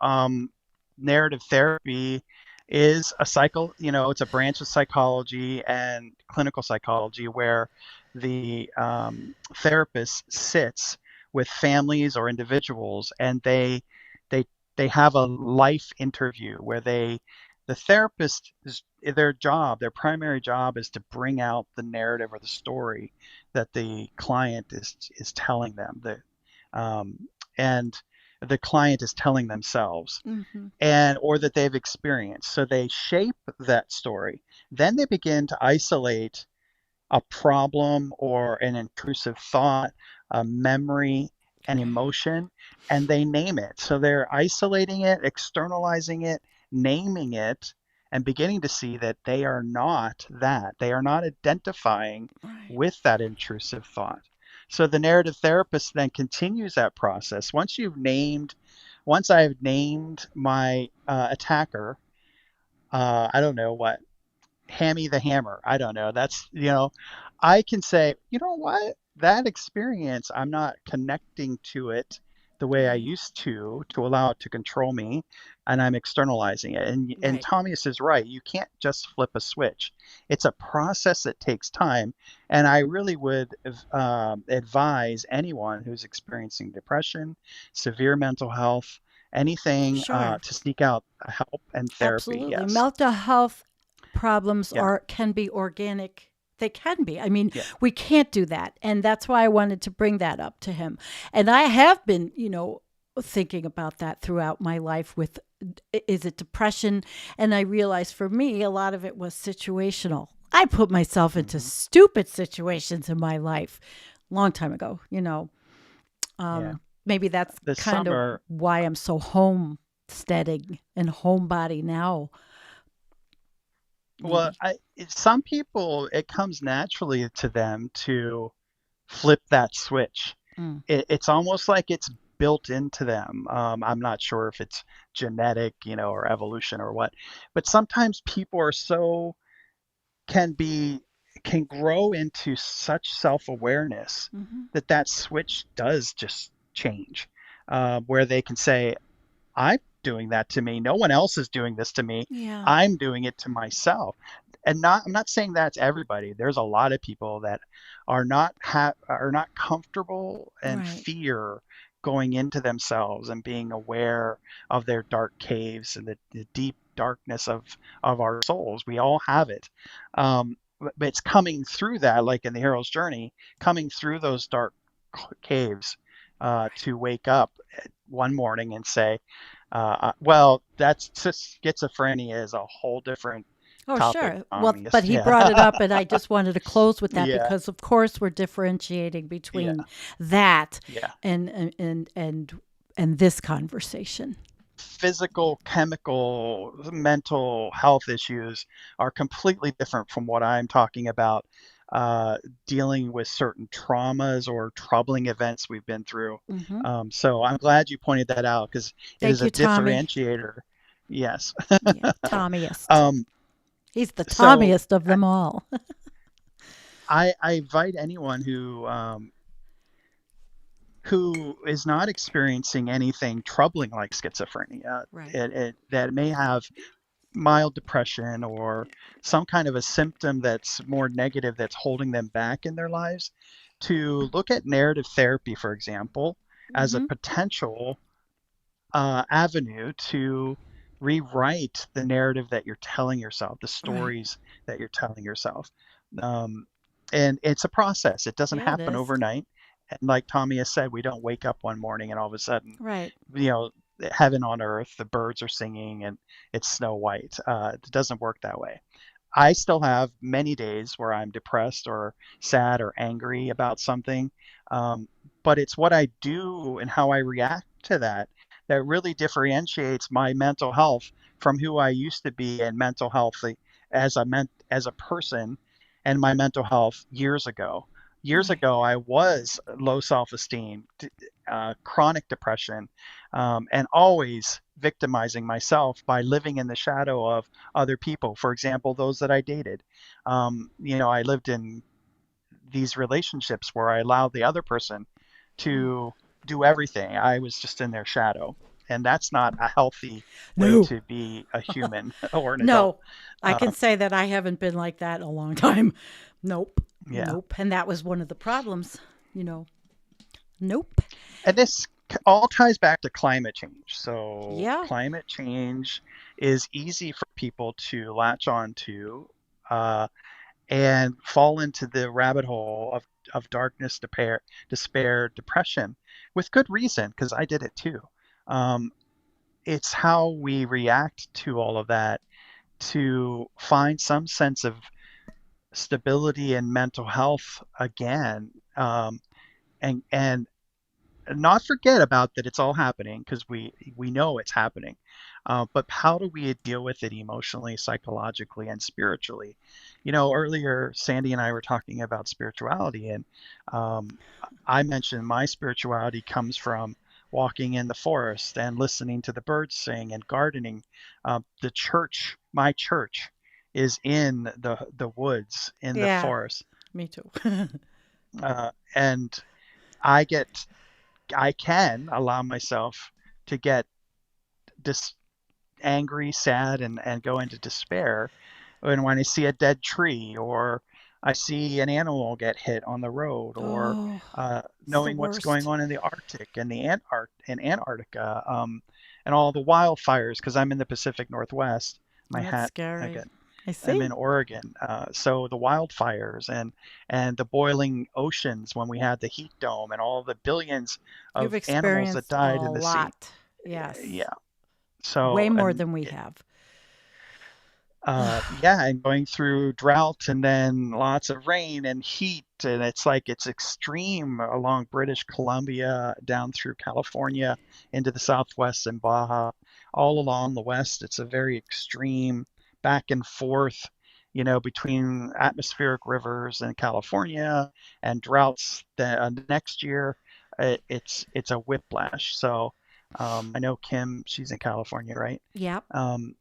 narrative therapy is a cycle, it's a branch of psychology and clinical psychology where the therapist sits with families or individuals and they they have a life interview where the therapist is their primary job is to bring out the narrative or the story that the client is telling them. And the client is telling themselves Mm-hmm. and or that they've experienced. So they shape that story. Then they begin to isolate a problem or an intrusive thought, a memory, an Okay. emotion, and they name it. So they're isolating it, externalizing it, naming it, and beginning to see that they are not that. They are not identifying Right. with that intrusive thought. So the narrative therapist then continues that process. Once I've named my attacker, I don't know what, Hammy the Hammer. I don't know. I can say, you know what? That experience, I'm not connecting to it the way I Right. used to allow it to control me, and I'm externalizing it. And Right. Thomas is right. You can't just flip a switch. It's a process that takes time, and I really would advise anyone who's experiencing depression, severe mental health, anything Sure. to seek out help and therapy. Absolutely. Yes. Mental health problems Yeah. are can be organic. They can be. I mean, Yeah. we can't do that. And that's why I wanted to bring that up to him. And I have been, thinking about that throughout my life with is it depression? And I realized for me a lot of it was situational. I put myself into Hmm. stupid situations in my life long time ago. Yeah. Maybe that's This kind of summer, why I'm so homesteading and homebody now. well, Maybe. some people, it comes naturally to them to flip that switch. Mm. It's almost like it's built into them. I'm not sure if it's genetic, or evolution or what, but sometimes people are can be, can grow into such self-awareness Hmm. that that switch does just change, where they can say, I'm doing that to me. No one else is doing this to me. Yeah. I'm doing it to myself. I'm not saying that's everybody. There's a lot of people that are not comfortable and Right. fear going into themselves and being aware of their dark caves and the deep darkness of our souls. We all have it. But it's coming through that, like in the hero's journey, coming through those dark caves to wake up one morning and say, well, that's schizophrenia is a whole different Oh, topic, sure. Well, but Tommyist. he Yeah. brought it up, and I just wanted to close with that Yeah. because, of course, we're differentiating Yeah. between that Yeah. and and this conversation. Physical, chemical, mental health issues are completely different from what I'm talking about. uh, dealing with certain traumas or troubling events we've been through. Hmm. So I'm glad you pointed that out because it is Thank a you, Tommy. differentiator. Yes. Yeah, Tommyist. um, He's the so Tommyist of I, them all. I invite anyone who is not experiencing anything troubling like schizophrenia, Right. that may have mild depression or some kind of a symptom that's more negative that's holding them back in their lives, to look at narrative therapy, for example, as a Hmm. potential avenue to rewrite the narrative that you're telling yourself, the Right. stories that you're telling yourself. Um, and it's a process, it doesn't Yeah, it happen is. overnight. And like Tommy has said, we don't wake up one morning and all of a sudden, Right. you know, heaven on earth, the birds are singing and it's Snow White. It doesn't work that way. I still have many days where I'm depressed or sad or angry about something. Um, but it's what I do and how I react to that that really differentiates my mental health from who I used to be in mental health as a person and my mental health years ago. Years Right. ago, I was low self-esteem, chronic depression, and always victimizing myself by living in the shadow of other people. For example, those that I dated. I lived in these relationships where I allowed the other person Oh. to do everything. I was just in their shadow. And that's not a healthy way No. to be a human or an adult. No. I can Uh, say that I haven't been like that in a long time. Nope. yeah. Nope. And that was one of the problems, you know. Nope. And this all ties back to climate change. So, Yeah. climate change is easy for people to latch on to. Uh, and fall into the rabbit hole of darkness, despair, depression, with good reason, because I did it too. Um, it's how we react to all of that to find some sense of stability and mental health again, and not forget about that it's all happening because we know it's happening, but how do we deal with it emotionally, psychologically, and spiritually? Earlier Sandy and I were talking about spirituality, and um, I mentioned my spirituality comes from walking in the forest and listening to the birds sing and gardening. The church, my church, is in the woods in the Yeah. forest, Me too. and I get I can allow myself to get dis- angry, sad, and go into despair when I see a dead tree or I see an animal get hit on the road or Oh, it's the knowing what's going worst. on in the Arctic and in Antarctica, and all the wildfires because I'm in the Pacific Northwest. My That's hat scary. again. I I'm see. in Oregon, so the wildfires and the boiling oceans when we had the heat dome and all the billions You've of animals that experienced a died in the sea. lot. Yes. Yeah. Way So more and than we have. yeah, and going through drought and then lots of rain and heat, and it's like it's extreme along British Columbia down through California into the Southwest and Baja, all along the West. It's a very extreme back and forth, between atmospheric rivers in California and droughts the next year. It's a whiplash. So I know Kim, she's in California, right? Yep. Um,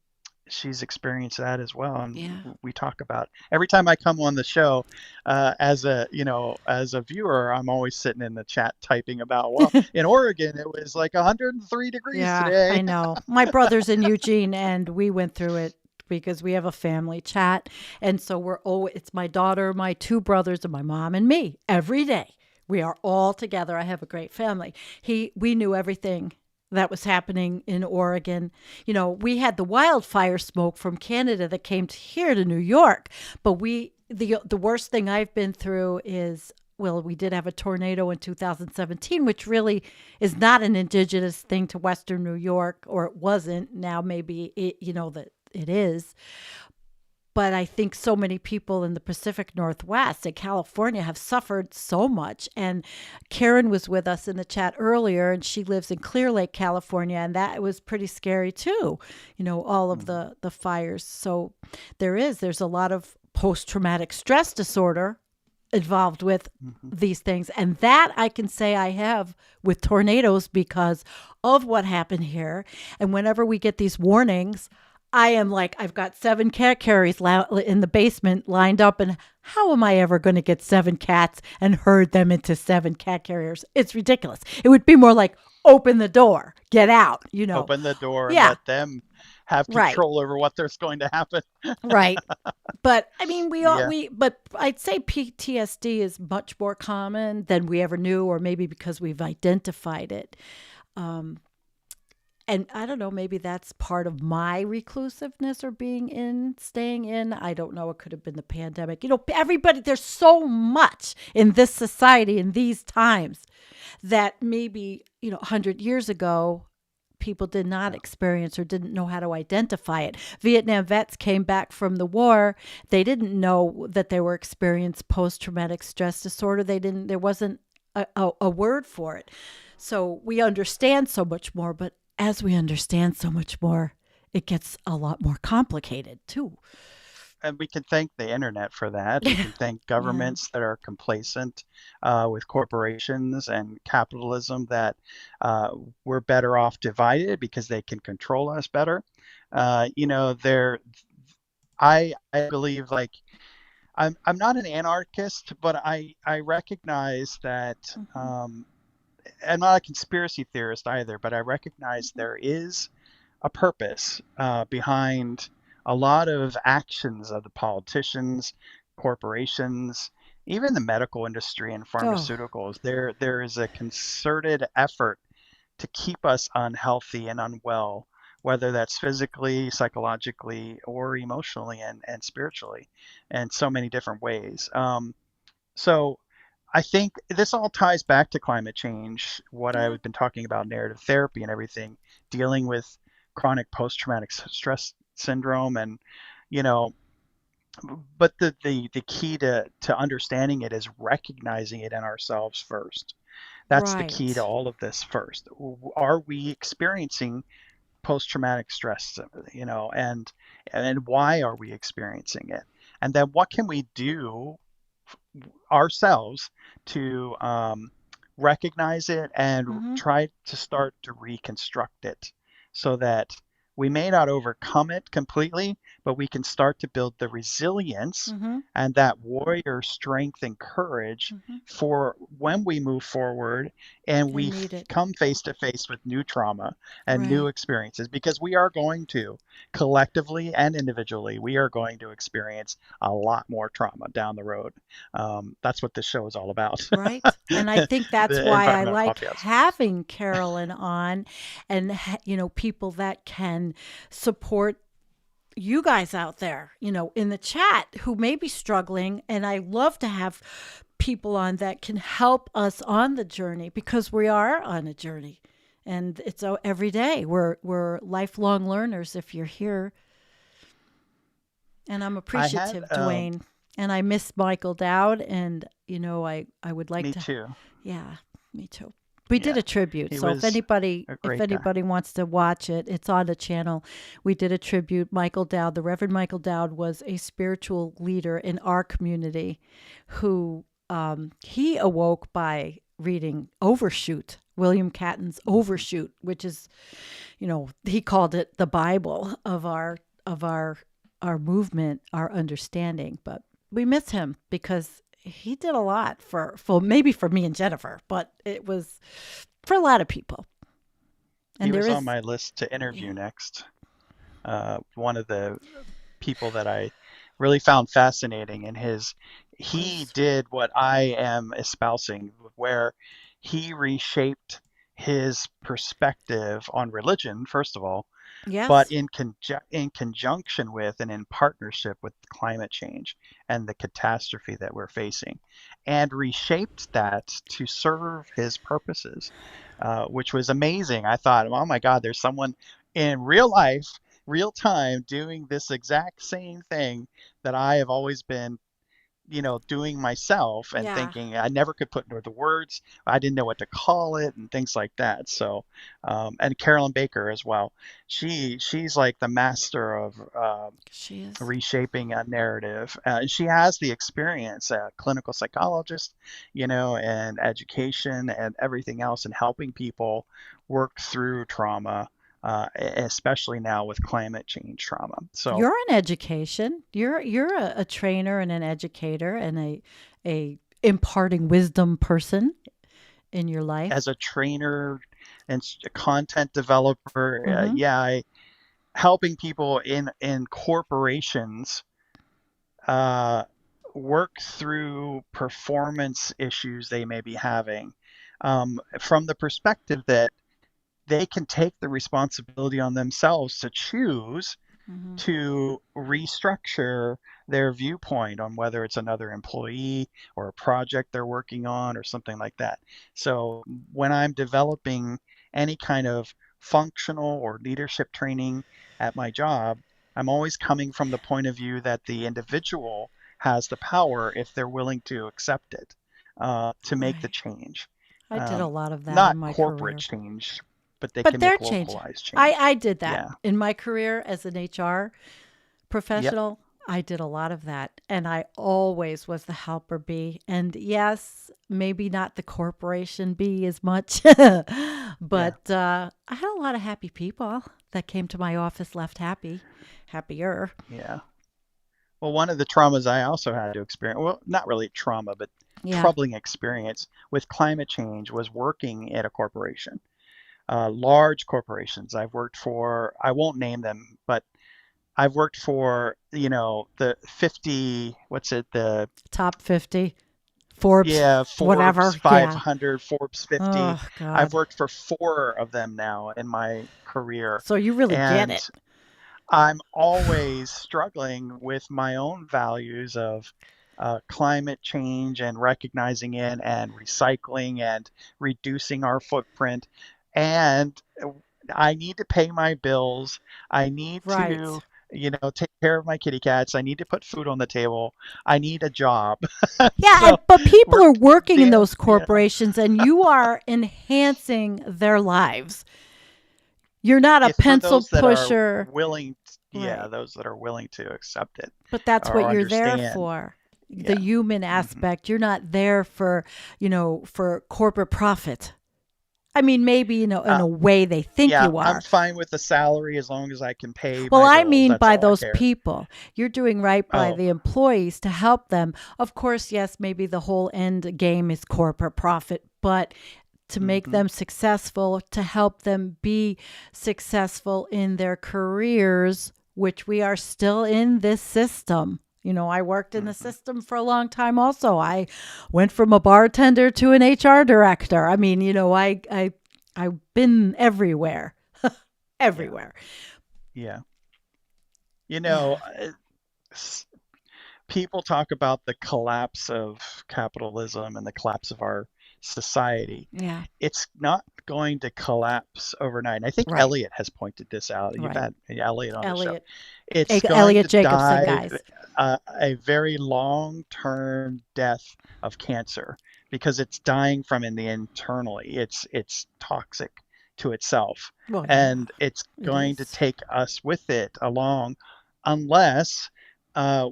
she's experienced that as well, and Yeah. we talk about every time I come on the show, as a viewer, I'm always sitting in the chat typing about, well, in Oregon it was like 103 degrees Yeah, today. I know. My brother's in Eugene and we went through it because we have a family chat. And so it's my daughter, my two brothers, and my mom and me every day. We are all together. I have a great family. We knew everything that was happening in Oregon. We had the wildfire smoke from Canada that came here to New York, but the worst thing I've been through is, well, we did have a tornado in 2017, which really is not an indigenous thing to Western New York, or it wasn't. Now maybe that it is. But I think so many people in the Pacific Northwest and California have suffered so much. And Karen was with us in the chat earlier, and she lives in Clear Lake, California, and that was pretty scary too. All of Mhm. the fires. So there's a lot of post traumatic stress disorder involved with Hmm. these things. And that I can say I have with tornadoes because of what happened here. And whenever we get these warnings, I am like, I've got 7 cat carriers in the basement lined up. And how am I ever going to get 7 cats and herd them into 7 cat carriers? It's ridiculous. It would be more like, open the door, get out, you know. Open the door and Yeah, let them have right, control over what there's going to happen. right. But I mean, Yeah. but I'd say PTSD is much more common than we ever knew, or maybe because we've identified it. Um, and I don't know, maybe that's part of my reclusiveness or staying in. I don't know. It could have been the pandemic. You know, everybody, there's so much in this society in these times that maybe, 100 years ago, people did not experience or didn't know how to identify it. Vietnam vets came back from the war. They didn't know that they were experiencing post traumatic stress disorder. There wasn't a word for it. So we understand so much more, but as we understand so much more, it gets a lot more complicated too. And we can thank the internet for that. We can thank Yeah. governments that are complacent with corporations and capitalism, that uh, we're better off divided because they can control us better. They're I believe, like, I'm not an anarchist, but I recognize that Hmm. I'm not a conspiracy theorist either, but I recognize Hmm. there is a purpose behind a lot of actions of the politicians, corporations, even the medical industry and Oh, pharmaceuticals. There is a concerted effort to keep us unhealthy and unwell, whether that's physically, psychologically, or emotionally and spiritually, in so many different ways. So I think this all ties back to climate change, what yeah. I've been talking about, narrative therapy and everything, dealing with chronic post-traumatic stress syndrome. And you know but the key to understanding it is recognizing it in ourselves first. That's the key to Right. all of this. First, are we experiencing post-traumatic stress, and why are we experiencing it, and then what can we do ourselves to recognize it and Hmm. try to start to reconstruct it, so that we may not overcome it completely, but we can start to build the resilience Hmm. and that warrior strength and courage Hmm. for when we move forward and I we need it. come face to face with new trauma and new Right. experiences, because we are going to, collectively and individually, we are going to experience a lot more trauma down the road. That's what this show is all about. Right. And I think that's The why I environmental like podcast. having Carolyn on and, people that can support you guys out there, in the chat who may be struggling. And I love to have people on that can help us on the journey because we are on a journey. And it's every day. We're lifelong learners if you're here. And I'm I had, appreciative, Dwayne. And I miss Michael Dowd. And, I would like me to, too. yeah, me too. We did Yeah, a tribute. he So if was anybody a if great guy. anybody wants to watch it, it's on the channel. We did a tribute. Michael Dowd, the Reverend Michael Dowd was a spiritual leader in our community who he awoke by reading Overshoot, William Catton's Mhm. Overshoot, which is, he called it the Bible of our movement, our understanding. But we miss him because he did a lot for maybe for me and Jennifer, but it was for a lot of people. He And there was on is, my list to interview yeah, next. One of the people that I really found fascinating in his, he was, did what I am espousing, where he reshaped his perspective on religion, first of all, but yes, in conjunction with and in partnership with climate change and the catastrophe that we're facing, and reshaped that to serve his purposes, which was amazing. I thought, oh my God, there's someone in real life, real time, doing this exact same thing that I have always been doing myself and Yeah. thinking I never could put into the words. I didn't know what to call it and things like that. So, and Carolyn Baker as well. She's like the master of She is. reshaping a narrative. She has the experience, clinical psychologist, and education and everything else, and helping people work through trauma, especially now with climate change trauma. So, You're an education. You're a trainer and an educator and a imparting wisdom person in your life. as a trainer and content developer, Mm-hmm. yeah, helping people in corporations uh, work through performance issues they may be having, from the perspective that they can take the responsibility on themselves to choose Mm-hmm. to restructure their viewpoint on whether it's another employee or a project they're working on or something like that. So when I'm developing any kind of functional or leadership training at my job, I'm always coming from the point of view that the individual has the power if they're willing to accept it, to make the Right. change. I did a Um, lot of that in Not my corporate career. change, but they But can they're make changing. localized I, change. I did that Yeah. in my career as an HR Yep. professional. I did a lot of that. And I always was the helper bee. And yes, maybe not the corporation bee as much, Yeah. but I had a lot of happy people that came to my office left happy, happier. Yeah. Well, one of the traumas I also had to experience, well, not really trauma, but Yeah. troubling experience with climate change was working at a corporation, large corporations. I've worked for, I won't name them, but I've worked for, the 50, what's it, Top 50, Forbes, yeah, Forbes whatever. Yeah. 500, Forbes 50. Oh, I've God. worked for four of them now in my career. So you really get And it. I'm always struggling with my own values of climate change and recognizing it and recycling and reducing our footprint. And I need to pay my bills. I need Right. to, take care of my kitty cats. I need to put food on the table. I need a job. Yeah, So but people we're are working in those dance, corporations and you are enhancing their lives. You're not a if for pencil those that are pusher. willing, yeah, Right. those that are willing to accept it But that's what or you're there understand. for. The Yeah. human Hmm. aspect. You're not there for, for corporate profit. I mean, maybe, in Uh, a way they think yeah, you I'm are. fine with the salary as long as I can pay Well, my I bills. mean That's by all I those care. people. You're doing right by Oh, the employees to help them. Of course, yes, maybe the whole end game is corporate profit, but to make hmm them successful, to help them be successful in their careers, which we are still in this system. I worked in the hmm system for a long time also. I went from a bartender to an HR director. I mean, I've been everywhere. yeah, Everywhere. yeah. Yeah. S- People talk about the collapse of capitalism and the collapse of our society. Yeah. It's not going to collapse overnight. And I think Right. Elliot has pointed this out. You've Right. had Elliot on the show. Elliot It's going Elliot to Jacobson, die guys. a very long-term death of cancer because it's dying from in the internally. It's toxic to itself, Well, yeah, and it's it going to is. take us with it along, unless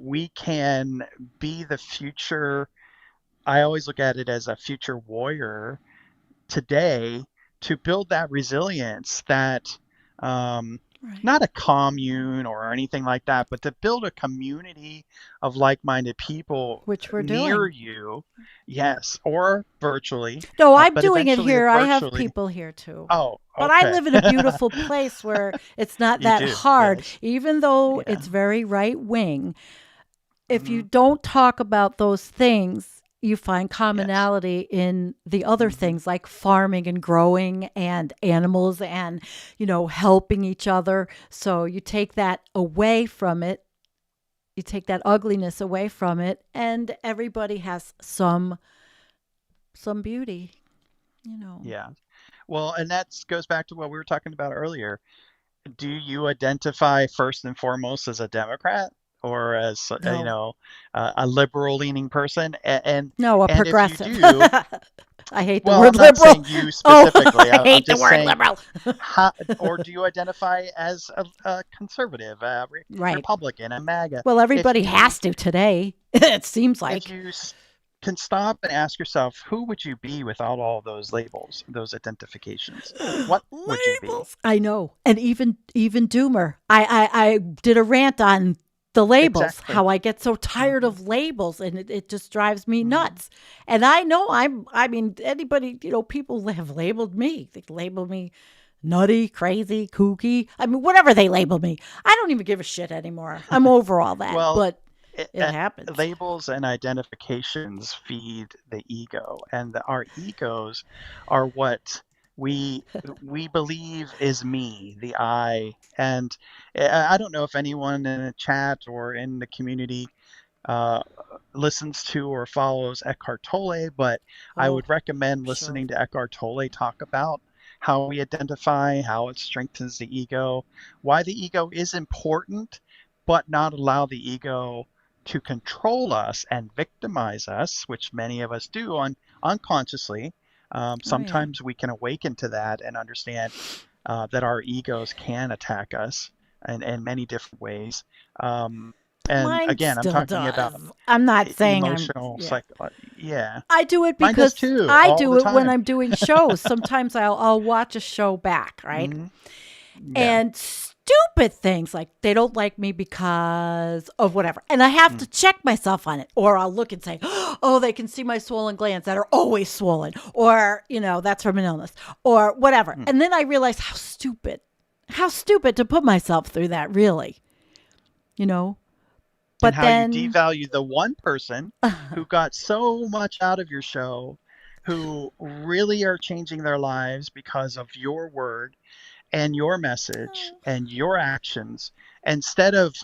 we can be the future. I always look at it as a future warrior today to build that resilience that, um, Right. not a commune or anything like that, but to build a community of like-minded people Which we're near doing. you, yes, or virtually, No, I'm but doing it eventually here. I have virtually. people here too. Oh, But I okay. live in a beautiful place where it's not You that do, hard, yes, even though yeah. it's very right wing. If you Hmm. don't talk about those things, you find Yes. commonality in the other Hmm. things like farming and growing and animals and, helping each other. So you take that away from it, you take that ugliness away from it, and everybody has some beauty. Yeah. Well, and that goes back to what we were talking about earlier. Do you identify first and foremost as a Democrat, or as No, a liberal leaning person, no, a and if you progressive. do, I hate the well, I'm word not liberal. saying you Oh, specifically. I I'm hate the just word saying, liberal. or do you identify as a conservative, a Right. Republican, a MAGA? Well, If everybody you has to today. It seems if like. you can stop and ask yourself, who would you be without all those labels, those identifications? What would you be? Labels. I know. And even Doomer. I did a rant on the labels, Exactly. how I get so tired Hmm. of labels and it just drives me Hmm. nuts. And I know I mean, anybody, people have labeled me. They label me nutty, crazy, kooky. I mean, whatever they label me. I don't even give a shit anymore. I'm over all that. Well, But it happens. labels and identifications feed the ego, and our egos are what we we believe is me, the I. And I don't know if anyone in the chat or in the community uh, listens to or follows Eckhart Tolle, but I Oh, would recommend sure. listening to Eckhart Tolle talk about how we identify, how it strengthens the ego, why the ego is important, but not allow the ego to control us and victimize us, which many of us do unconsciously. Oh yeah. Sometimes we can awaken to that and understand that our egos can attack us in many different ways. Um, and Mine again, I'm still talking about does. I'm not saying I'm, emotional, yeah. yeah. I do it Mine does because too, I all do the it when time. I'm doing shows. Sometimes I'll watch a show back, right? Hmm. Yeah. And stupid things like they don't like me because of whatever. And I have Mm. to check myself on it. Or I'll look and say, oh, they can see my swollen glands that are always swollen. Or, that's from an illness or whatever. Mm. And then I realize how stupid to put myself through that, really, you know? And But how you then, devalue the one person who got so much out of your show, who really are changing their lives because of your word and your message and your actions, instead of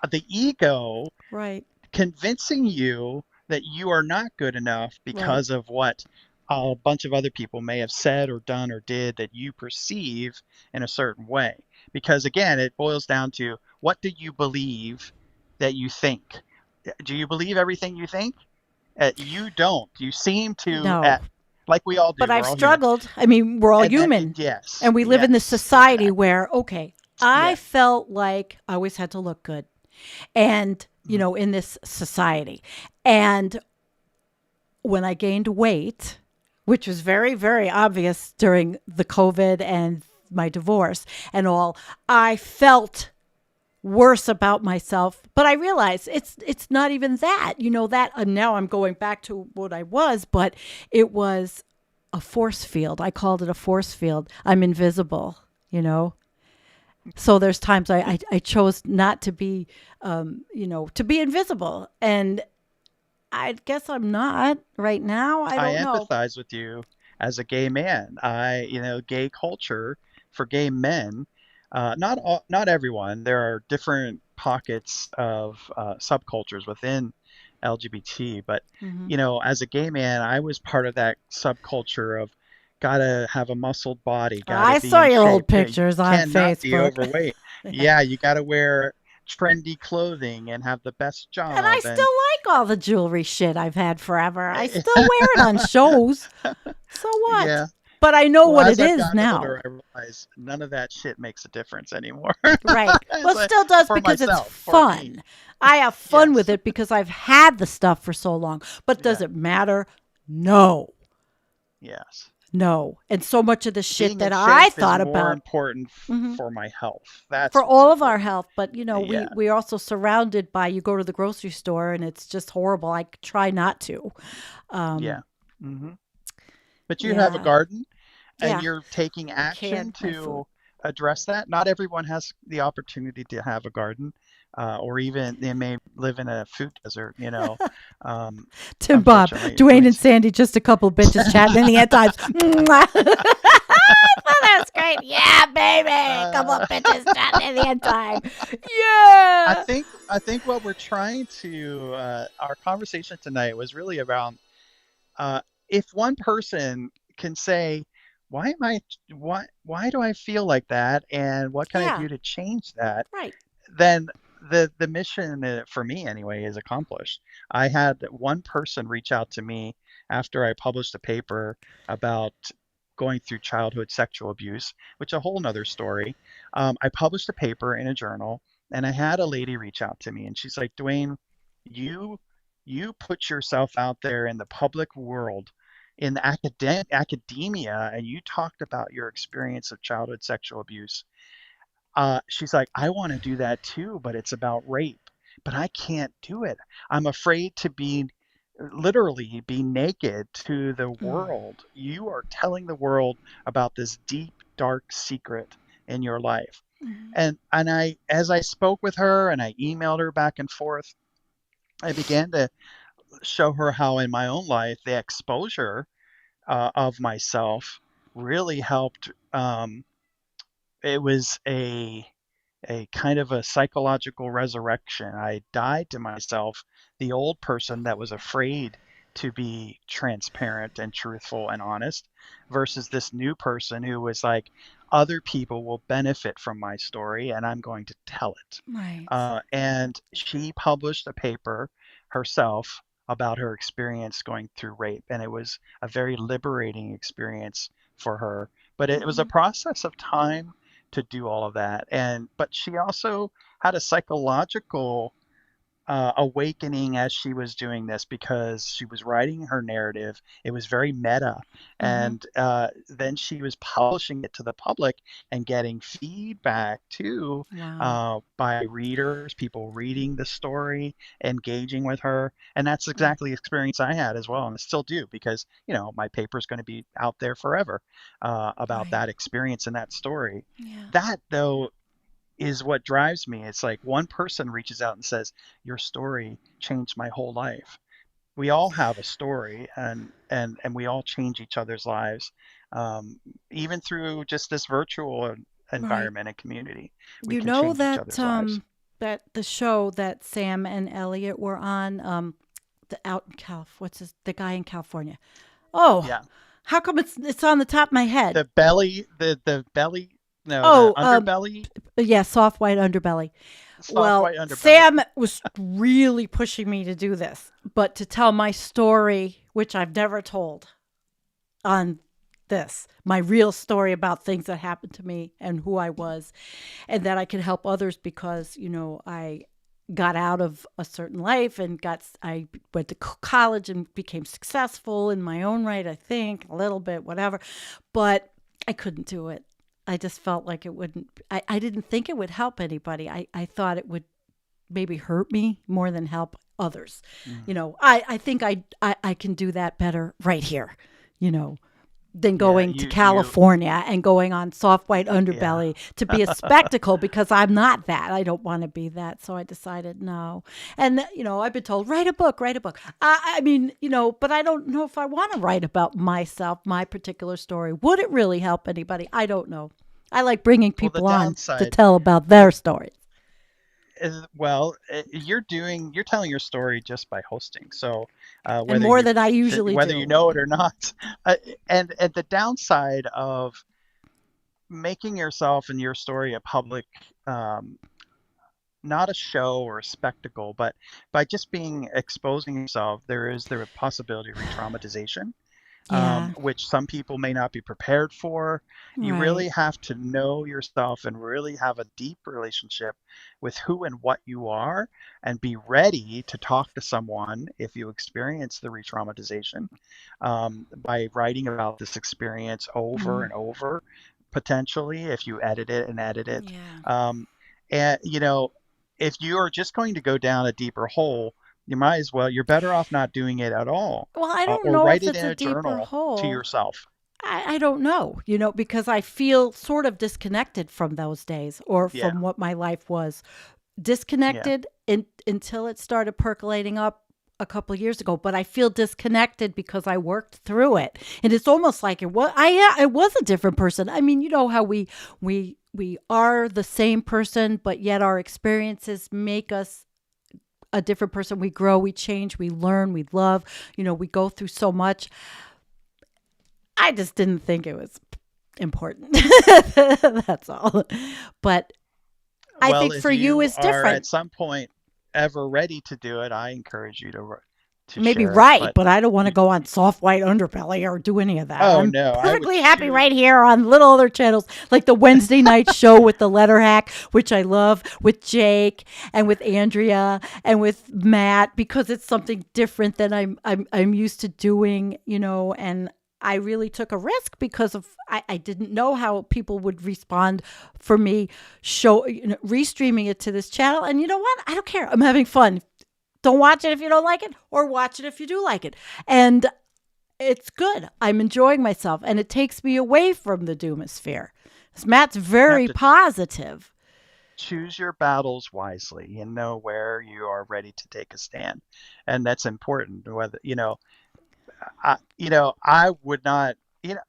the ego right, convincing you that you are not good enough right. because of what a bunch of other people may have said or done or did that you perceive in a certain way. Because again, it boils down to, what do you believe that you think? Do you believe everything you think? You don't. You seem to, No, like we all but do. I've We're all human. struggled. I mean, we're all And then, human. yes, And we live in this yes, society exactly. where, okay, I Yeah. felt like I always had to look good. And, Mhm. in this society. And when I gained weight, which was very, very obvious during the COVID and my divorce and all, I felt worse about myself. But I realized it's not even that. That now I'm going back to what I was, but it was a force field. I called it a force field. I'm invisible, you know. So there's times I chose not to be, to be invisible. And I guess I'm not right now. I I don't know. empathize with you as a gay man. Gay culture for gay men, not everyone. There are different pockets of subcultures within LGBT, but Hmm. as a gay man, I was part of that subculture of gotta have a muscled body, gotta I be saw in your shape, old pictures on cannot be Facebook. overweight. Yeah. Yeah, you gotta wear trendy clothing and have the best And I job still and like all the jewelry shit I've had forever. I still wear it on shows. So what? yeah. But I know Well, what as it I've is gotten now. older, I realize none of that shit makes a difference anymore. Right. Well, As it still does for because it's myself, for me, fun. I have fun with yes, it because I've had the stuff for so long. But does yeah, it matter? No. yes. No. And so much of the shit Being in that I shape is thought more about, important mhm, for my health. for That's what's all of our important. health, but we Yeah, we're also surrounded by, you go to the grocery store and it's just horrible. I try not to. yeah. Um, Hmm. But you have a yeah. garden, and Yeah. you're taking I action can my food. to address that. Not everyone has the opportunity to have a garden, or even they may live in a food desert. Um, Tim Bob, unfortunately, Dwayne and Dwayne's. Sandy, just a couple of bitches chatting in the end times. Well, that's great. Yeah, baby. A couple Uh, of bitches chatting in the end time. I Yeah. think I think what we're trying to our conversation tonight was really around, uh, if one person can say, why do I feel like that, and what can I Yeah. do to change that, Right. then the mission for me anyway is accomplished. I had one person reach out to me after I published a paper about going through childhood sexual abuse, which is a whole nother story. I published a paper in a journal, and I had a lady reach out to me, and she's like, Dwayne, you you put yourself out there in the public world, in the academia, and you talked about your experience of childhood sexual abuse. She's like, I want to do that too, but it's about rape. But I can't do it. I'm afraid to be literally be naked to the Mm. world. You are telling the world about this deep, dark secret in your life. Mhm. And I, as I spoke with her and I emailed her back and forth, I began to show her how in my own life the exposure of myself really helped. It was a kind of a psychological resurrection. I died to myself, the old person that was afraid to be transparent and truthful and honest, versus this new person who was like, other people will benefit from my story and I'm going to tell it. Right. And she published a paper herself about her experience going through rape. And it was a very liberating experience for her. But it was a Mhm. process of time to do all of that. And but she also had a psychological awakening as she was doing this because she was writing her narrative. It was very meta. Mhm. And then she was publishing it to the public and getting feedback too Wow. by readers, people reading the story, engaging with her. And that's Mm. exactly the experience I had as well. And I still do because, my paper is going to be out there forever about Right. that experience and that story. Yeah. That, though, is what drives me. It's like one person reaches out and says, "Your story changed my whole life." We all have a story, and we all change each other's lives, um, even through just this virtual Right. environment and community. We You can know change each that other's lives. that the show that Sam and Elliot were on, the out in what's the guy in California? Oh, Yeah, how come it's on the top of my head? the belly, no, the Oh, underbelly, yeah, soft white underbelly. soft Well, white underbelly. Sam was really pushing me to do this, but to tell my story, which I've never told on this, my real story about things that happened to me and who I was, and that I could help others because, I got out of a certain life and I went to college and became successful in my own right, I think, a little bit, whatever, but I couldn't do it. I just felt like it wouldn't, I didn't think it would help anybody. I thought it would maybe hurt me more than help others. Mm. I think I can do that better right here, you know, than Yeah, going to California and going on soft white yeah. underbelly to be a spectacle because I'm not that. I don't want to be that. So I decided no. And, I've been told, write a book, write a book. I mean, but I don't know if I want to write about myself, my particular story. Would it really help anybody? I don't know. I like bringing Well, the people on to downside tell about their stories. well, you're telling your story just by hosting. So And whether more you than I usually whether you do. know it or not, and the downside of making yourself and your story a public, um, not a show or a spectacle, but by just being exposing yourself, there is the possibility of re-traumatization, Yeah. which some people may not be prepared for. You Right. really have to know yourself and really have a deep relationship with who and what you are, and be ready to talk to someone if you experience the re traumatization, by writing about this experience over Mm. and over, potentially, if you edit it and edit it. Yeah. Um, and, if you are just going to go down a deeper hole, you're better off not doing it at all, Well, I don't or know write if it it's in a a deeper journal to hole. yourself. I don't know, because I feel sort of disconnected from those days or Yeah, from what my life was. yeah. Disconnected until it started percolating up a couple of years ago, but I feel disconnected because I worked through it. And it's almost like it was a different person. I mean, you know how we are the same person, but yet our experiences make us a different person. We grow, we change, we learn, we love, we go through so much. I just didn't think it was important. That's all. But I Well, think if for you you is are different. at some point ever ready to do it, I encourage you to Maybe share it. right, But but I don't want to you, go on soft white underbelly or do any of that. oh I'm no, I would perfectly happy choose. right here on little other channels like the Wednesday night show with the letter hack, which I love, with Jake and with Andrea and with Matt, because it's something different than I'm used to doing, and I really took a risk because of I didn't know how people would respond for me restreaming it to this channel. And you know what? I don't care. I'm having fun. Don't watch it if you don't like it, or watch it if you do like it. And it's good. I'm enjoying myself, and it takes me away from the doomosphere. 'Cause Matt's You have very to positive. choose your battles wisely and know where you are ready to take a stand, and that's important. Whether I would not,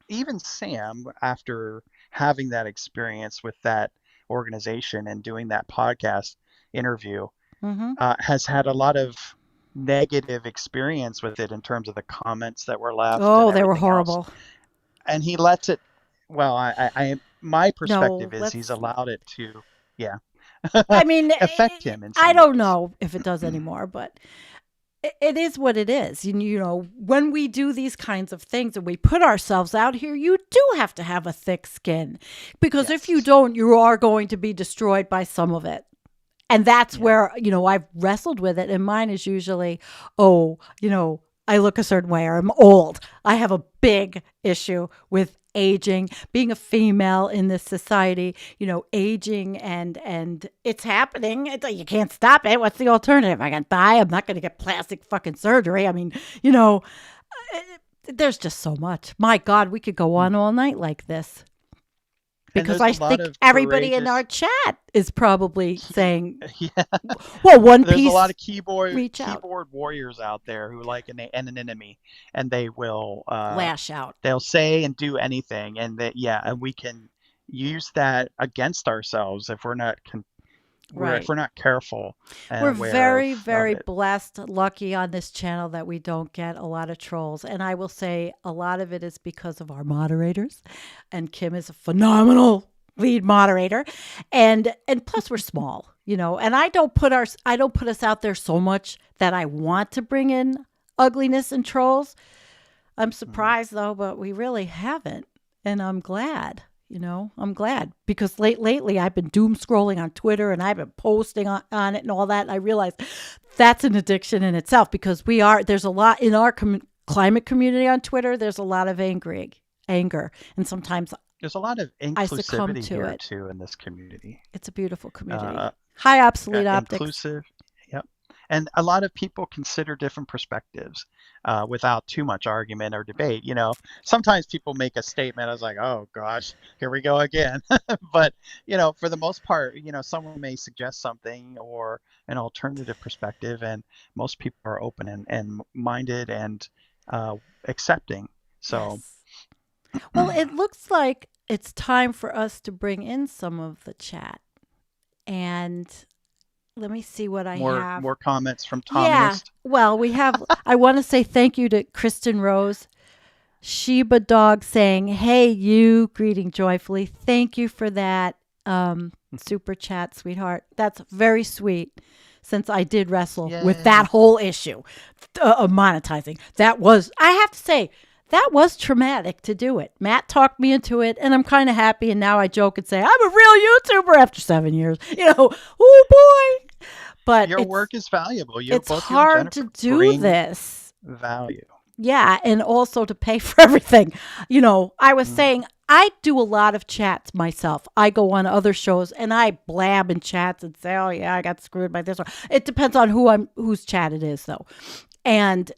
even Sam, after having that experience with that organization and doing that podcast interview, Hmm. has had a lot of negative experience with it in terms of the comments that were left and Oh, they were everything else. horrible. And he lets it, well, my No, perspective is he's let's. allowed it to, yeah, I mean, affect him in I some don't ways. know if it does anymore, but it is what it is. When we do these kinds of things and we put ourselves out here, you do have to have a thick skin, because if you Yes. don't, you are going to be destroyed by some of it. And that's Yeah. where, I've wrestled with it. And mine is usually, oh, I look a certain way, or I'm old. I have a big issue with aging, being a female in this society, aging, and it's happening. It's like, you can't stop it. What's the alternative? I can die. I'm not going to get plastic fucking surgery. I mean, there's just so much. My God, we could go Mm. on all night like this, And because there's I a lot think of everybody in our courageous, chat is probably key, saying, yeah, well, One there's a lot Piece, of keyboard reach out, keyboard warriors out there who like an enemy, and they will lash out. they'll say and do anything, and that, yeah, and we can use that against ourselves if if Right. we're not careful and We're aware very, of very it. blessed, lucky on this channel that we don't get a lot of trolls. And I will say a lot of it is because of our moderators. And Kim is a phenomenal lead moderator. And plus we're small, and I don't put us out there so much that I want to bring in ugliness and trolls. I'm Mhm. surprised though, but we really haven't. And I'm glad. I'm glad, because lately I've been doom scrolling on Twitter, and I've been posting on it and all that. And I realized that's an addiction in itself, because there's a lot in our climate community on Twitter. There's a lot of anger. And sometimes There's a lot of I succumb inclusivity to here it. too in this community. It's a beautiful community. Uh, Hi, Obsolete Optics. inclusive. Yep. And a lot of people consider different perspectives without too much argument or debate. Sometimes people make a statement. I was like, oh gosh, here we go again. But, for the most part, someone may suggest something or an alternative perspective, and most people are open and minded and accepting. So, Yes. Well, it looks like it's time for us to bring in some of the chat. And let me see what I have. more comments from Yeah. Tommyist. Well, I want to say thank you to Kristen Rose, Sheba Dog, saying, hey, you, greeting joyfully. Thank you for that super chat, sweetheart. That's very sweet, since I did wrestle with that Yay. whole issue of monetizing. I have to say, that was traumatic to do it. Matt talked me into it, and I'm kind of happy. And now I joke and say, I'm a real YouTuber after 7 years. Oh boy. But Your work is valuable. it's Both you and hard to Jennifer do bring this. value. Yeah, and also to pay for everything. I was Mm. saying I do a lot of chats myself. I go on other shows and I blab in chats and say, "Oh yeah, I got screwed by this one." It depends on whose chat it is, though. And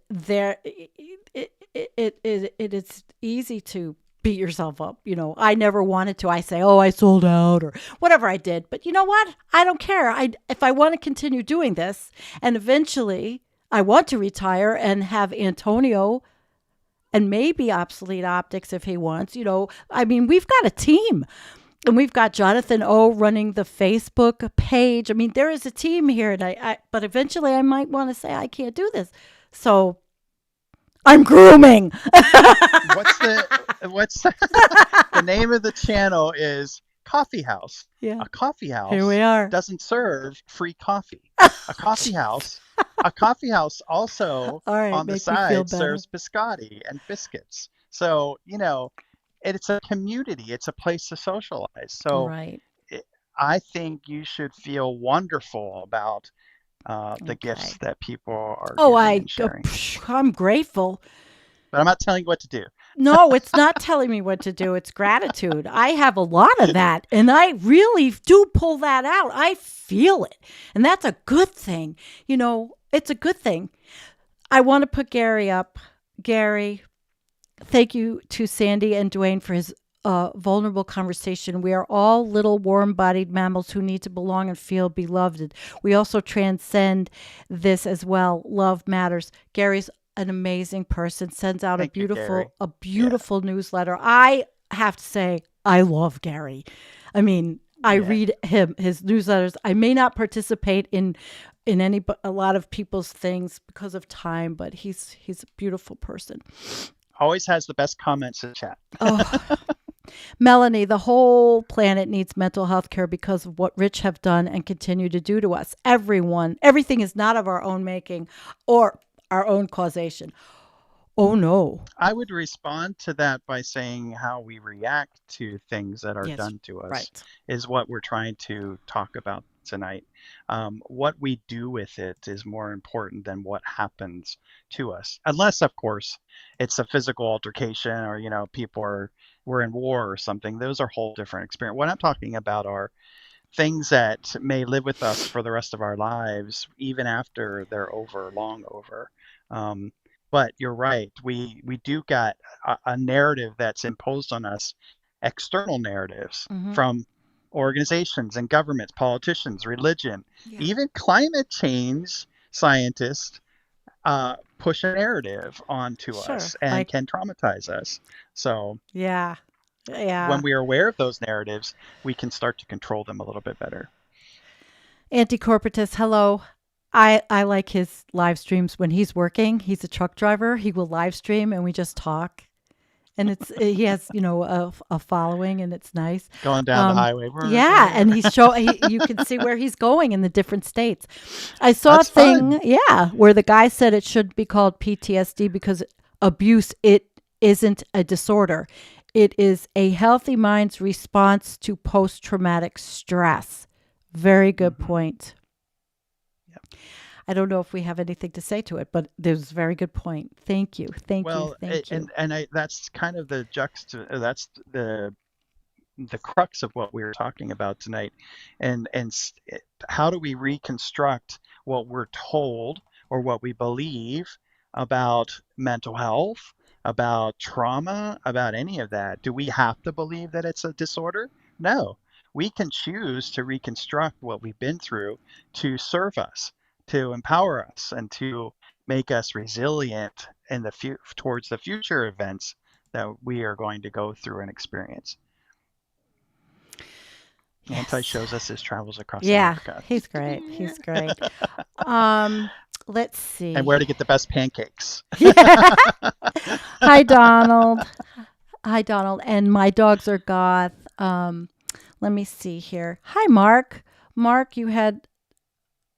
it is easy to beat yourself up. I never wanted to. I say, "Oh, I sold out," or whatever I did. But you know what? I don't care. If I want to continue doing this, and eventually I want to retire and have Antonio and maybe Obsolete Optics if he wants. I mean, we've got a team. And we've got Jonathan O running the Facebook page. I mean, there is a team here, and but eventually I might want to say I can't do this. So I'm grooming. What's the the name of the channel is coffee house. Yeah. A coffee Here we house are. doesn't serve free coffee. A coffee house, a coffee house also All right. on the Make me feel side better. serves biscotti and biscuits. So, it's a community. It's a place to socialize. So Right. it, I think you should feel wonderful about the gifts Okay. that people are Oh, giving and sharing. I'm grateful. But I'm not telling you what to do. No, it's not telling me what to do. It's gratitude. I have a lot of that, and I really do pull that out. I feel it, and that's a good thing. It's a good thing. I want to put Gary up. Gary, thank you to Sandy and Dwayne for his vulnerable conversation. We are all little warm-bodied mammals who need to belong and feel beloved. We also transcend this as well. Love matters. Gary's an amazing person. Sends out Thank you, Gary. a Yeah. beautiful newsletter. I have to say, I love Gary. I mean, I Yeah. read his newsletters. I may not participate in a lot of people's things because of time, but he's a beautiful person. Always has the best comments in chat. Oh, Melanie, the whole planet needs mental health care because of what rich have done and continue to do to us. Everything is not of our own making or our own causation. Oh, no. I would respond to that by saying how we react to things that are Yes, done to us right. is what we're trying to talk about tonight. What we do with it is more important than what happens to us, unless, of course, it's a physical altercation or we're in war or something. Those are whole different experience. What I'm talking about are things that may live with us for the rest of our lives, even after they're over, long over. Um, but you're right. We do got a narrative that's imposed on us, external narratives Mm-hmm. from organizations and governments, politicians, religion, Yeah. even climate change scientists push a narrative onto Sure. us and can traumatize us. So Yeah. when we are aware of those narratives, we can start to control them a little bit better. Anticorporatus, hello. I like his live streams when he's working. He's a truck driver. He will live stream and we just talk. And he has, a following and it's nice. Going down the highway. Yeah. And you can see where he's going in the different states. I saw That's a thing, fun. yeah, where the guy said it should be called PTSD because abuse, it isn't a disorder. It is a healthy mind's response to post-traumatic stress. Very good point. Yep. I don't know if we have anything to say to it, but there's a very good point. Thank you. Thank you. That's kind of that's the crux of what we were talking about tonight, and how do we reconstruct what we're told or what we believe about mental health, about trauma, about any of that? Do we have to believe that it's a disorder? No. We can choose to reconstruct what we've been through to serve us, to empower us, and to make us resilient in towards the future events that we are going to go through and experience. Yes. Anti shows us his travels across America. He's great. He's great. Let's see. And where to get the best pancakes. Hi, Donald. Hi, Donald. And my dogs are goth. Let me see here. Hi, Mark. Mark, you had...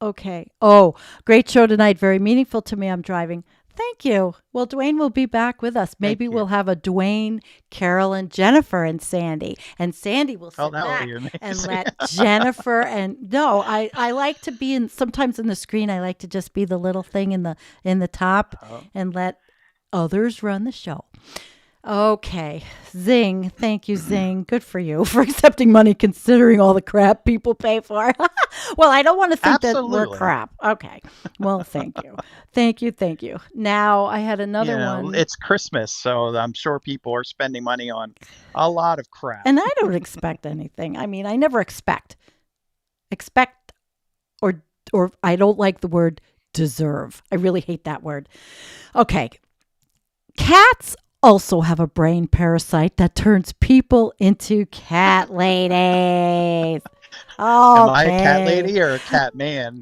Okay. Oh, great show tonight. Very meaningful to me. I'm driving. Thank you. Well, Dwayne will be back with us. Maybe we'll have a Dwayne, Carolyn, Jennifer, and Sandy. And Sandy will sit back and let Jennifer I like to be sometimes in the screen. I like to just be the little thing in the top and let others run the show. Okay. Zing. Thank you, Zing. Good for you for accepting money considering all the crap people pay for. Well, I don't want to think that we're crap. Okay. Well, thank you. Thank you. Now, I had another one. It's Christmas, so I'm sure people are spending money on a lot of crap. And I don't expect anything. I mean, I never expect or I don't like the word deserve. I really hate that word. Okay. Cats also have a brain parasite that turns people into cat ladies. Oh, am I a cat lady or a cat man?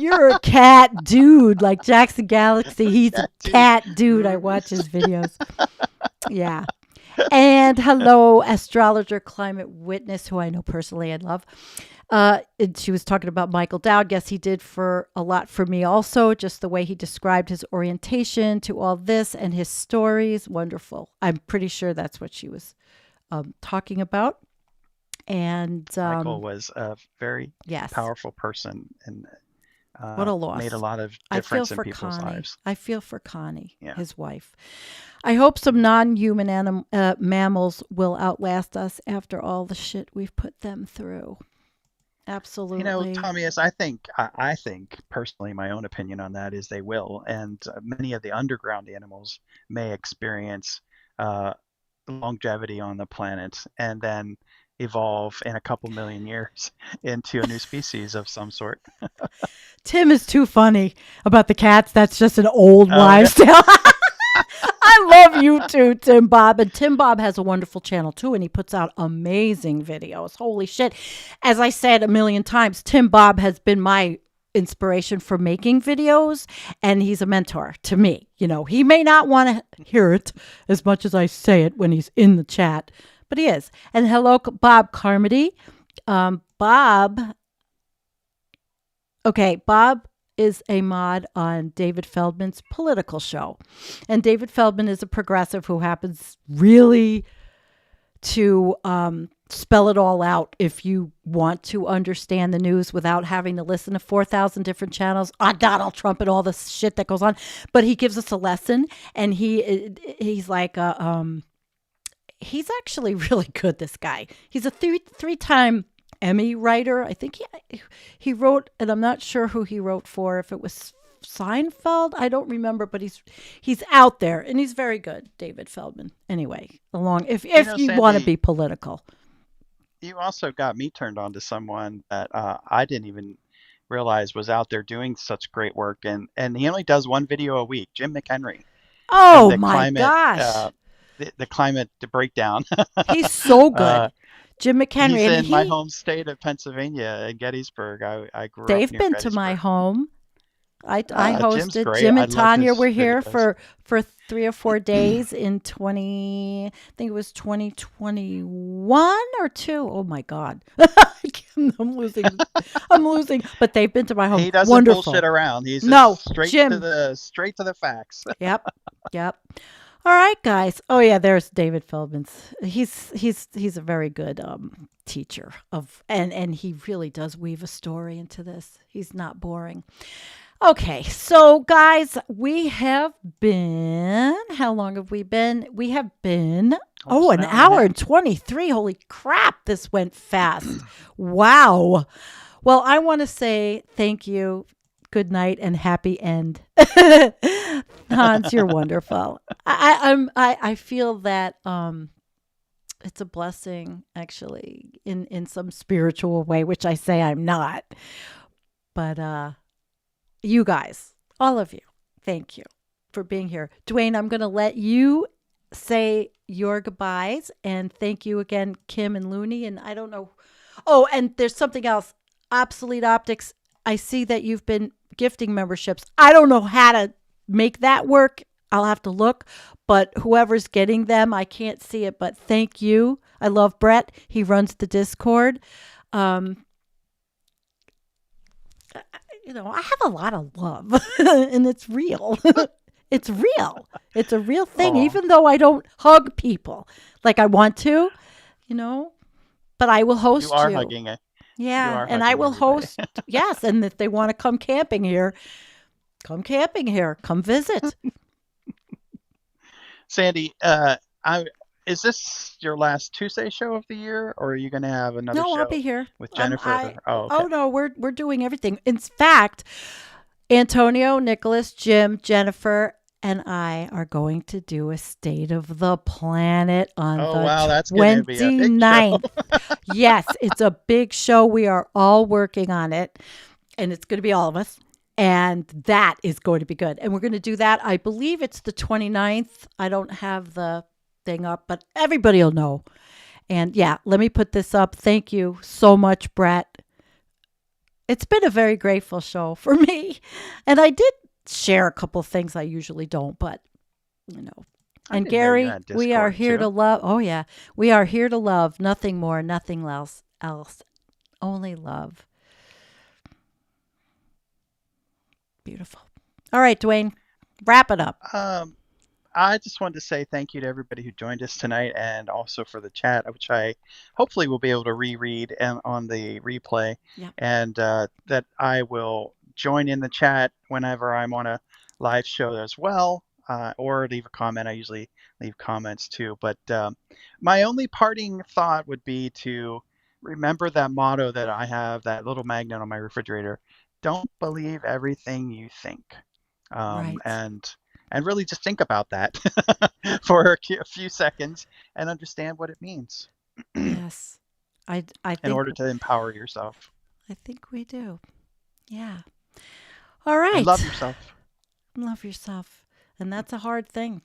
You're a cat dude, like Jackson Galaxy. He's a cat dude. I watch his videos. Yeah. And hello, astrologer, climate witness, who I know personally and love. And she was talking about Michael Dowd. Yes, he did for a lot for me also. Just the way he described his orientation to all this and his stories. Wonderful. I'm pretty sure that's what she was talking about. And Michael was a very yes, powerful person and what a made a loss. lot of I feel difference in for people's Connie. lives. I feel for Connie, Yeah. his wife. I hope some non-human mammals will outlast us after all the shit we've put them through. Absolutely. Tommy, as I think personally, my own opinion on that is they will, and many of the underground animals may experience uh, longevity on the planet and then evolve in a couple million years into a new species of some sort. Tim is too funny about the cats. That's just an old Oh no, wives' tale. I love you too, Tim Bob. And Tim Bob has a wonderful channel too, and he puts out amazing videos. Holy shit. As I said a million times, Tim Bob has been my inspiration for making videos, and he's a mentor to me. You know, he may not want to hear it as much as I say it when he's in the chat, but he is. And hello, Bob Carmody. Bob, okay, Bob is a mod on David Feldman's political show. And David Feldman is a progressive who happens really to spell it all out if you want to understand the news without having to listen to 4,000 different channels on Donald Trump and all the shit that goes on. But he gives us a lesson, and he's like he's actually really good, this guy. He's a three-time Emmy writer. I think he wrote, and I'm not sure who he wrote for, if it was Seinfeld. I don't remember, but he's out there, and he's very good, David Feldman. Anyway, if you want to Sandy, be political. you also got me turned on to someone that I didn't even realize was out there doing such great work, and he only does one video a week, Jim McHenry, and Oh my gosh. the climate breakdown. He's so uh, good. Jim McHenry. he's And in my home state of Pennsylvania, in Gettysburg. I grew up they've near been to my Gettysburg. home. I Jim's hosted. great. Jim I and love Tanya his were here videos. for 3 or 4 days in 20, I think it was 2021 or two. Oh my God. I'm losing, but they've been to my home. He doesn't bullshit Wonderful. around. He's No, just Jim. straight to the facts. Yep. Yep. All right, guys. Oh yeah, there's David Feldman's. He's a very good teacher of, and he really does weave a story into this. He's not boring. Okay, so guys, we have been, how long have we been? We have been, Almost an an hour and a hour half. and 23. Holy crap, this went fast. Wow. Well, I want to say thank you, good night, and happy end. Hans, you're wonderful. I feel that it's a blessing, actually, in some spiritual way, which I say I'm not. But you guys, all of you, thank you for being here. Dwayne, I'm going to let you say your goodbyes, and thank you again, Kim and Looney. And I don't know. Oh, and there's something else. Obsolete Optics. I see that you've been gifting memberships. I don't know how to make that work. I'll have to look, but whoever's getting them, I can't see it, but thank you. I love Brett. He runs the Discord. Um, I have a lot of love and it's real. It's real. It's a real thing, Oh, even though I don't hug people like I want to, but I will you host are you. hugging it. You Yeah. are And I hugging will everybody. host. Yes. And if they want to come camping here, come visit. Sandy, I is this your last Tuesday show of the year, or are you going to have another No, I'll show be here. with I, Jennifer? Oh, oh okay. no, we're doing everything. In fact, Antonio, Nicholas, Jim, Jennifer, and I are going to do a State of the Planet on Oh, the wow, that's going to be a big show. 29th. Yes, it's a big show. We are all working on it, and it's going to be all of us. And that is going to be good. And we're going to do that. I believe it's the 29th. I don't have the thing up, but everybody will know. And yeah, let me put this up. Thank you so much, Brett. It's been a very grateful show for me. And I did share a couple things I usually don't, but you know, I And didn't know you Gary, had we are Discord here to too. love. Oh, yeah. We are here to love. Nothing more, nothing else. Only love. Beautiful. All right, Dwayne, wrap it up. Um, I just wanted to say thank you to everybody who joined us tonight and also for the chat, which I hopefully will be able to reread and on the replay. Yep. And that I will join in the chat whenever I'm on a live show as well, or leave a comment. I usually leave comments too. But my only parting thought would be to remember that motto that I have, that little magnet on my refrigerator. Don't believe everything you think. Um, Right. and and really just think about that for a few seconds and understand what it means in Yes. I order to empower yourself think we do. Yeah. All and love right. yourself. Love yourself. And that's a hard thing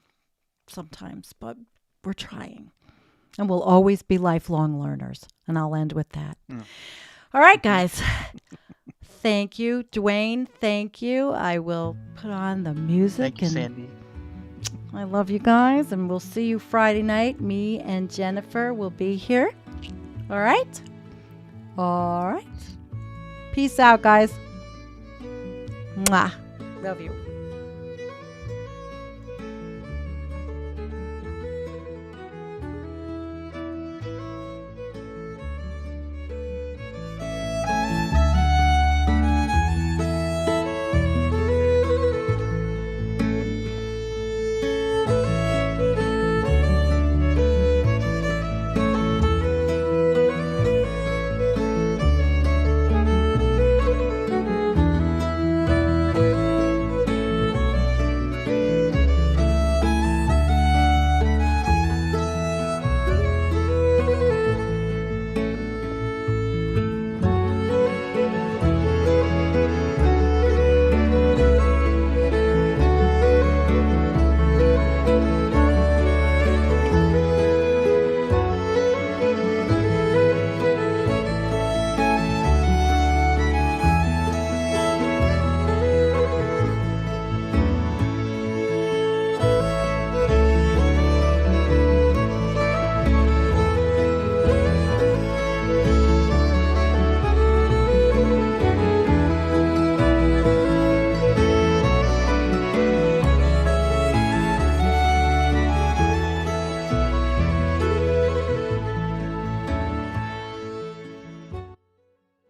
sometimes, but we're trying. And we'll always be lifelong learners. And I'll end with that. Mm. All right, Hmm. guys. Thank you, Dwayne. Thank you. I will put on the music Thank you, and Sandy. I love you guys. And we'll see you Friday night. Me and Jennifer will be here. All right. All right. Peace out, guys. Mwah. Love you.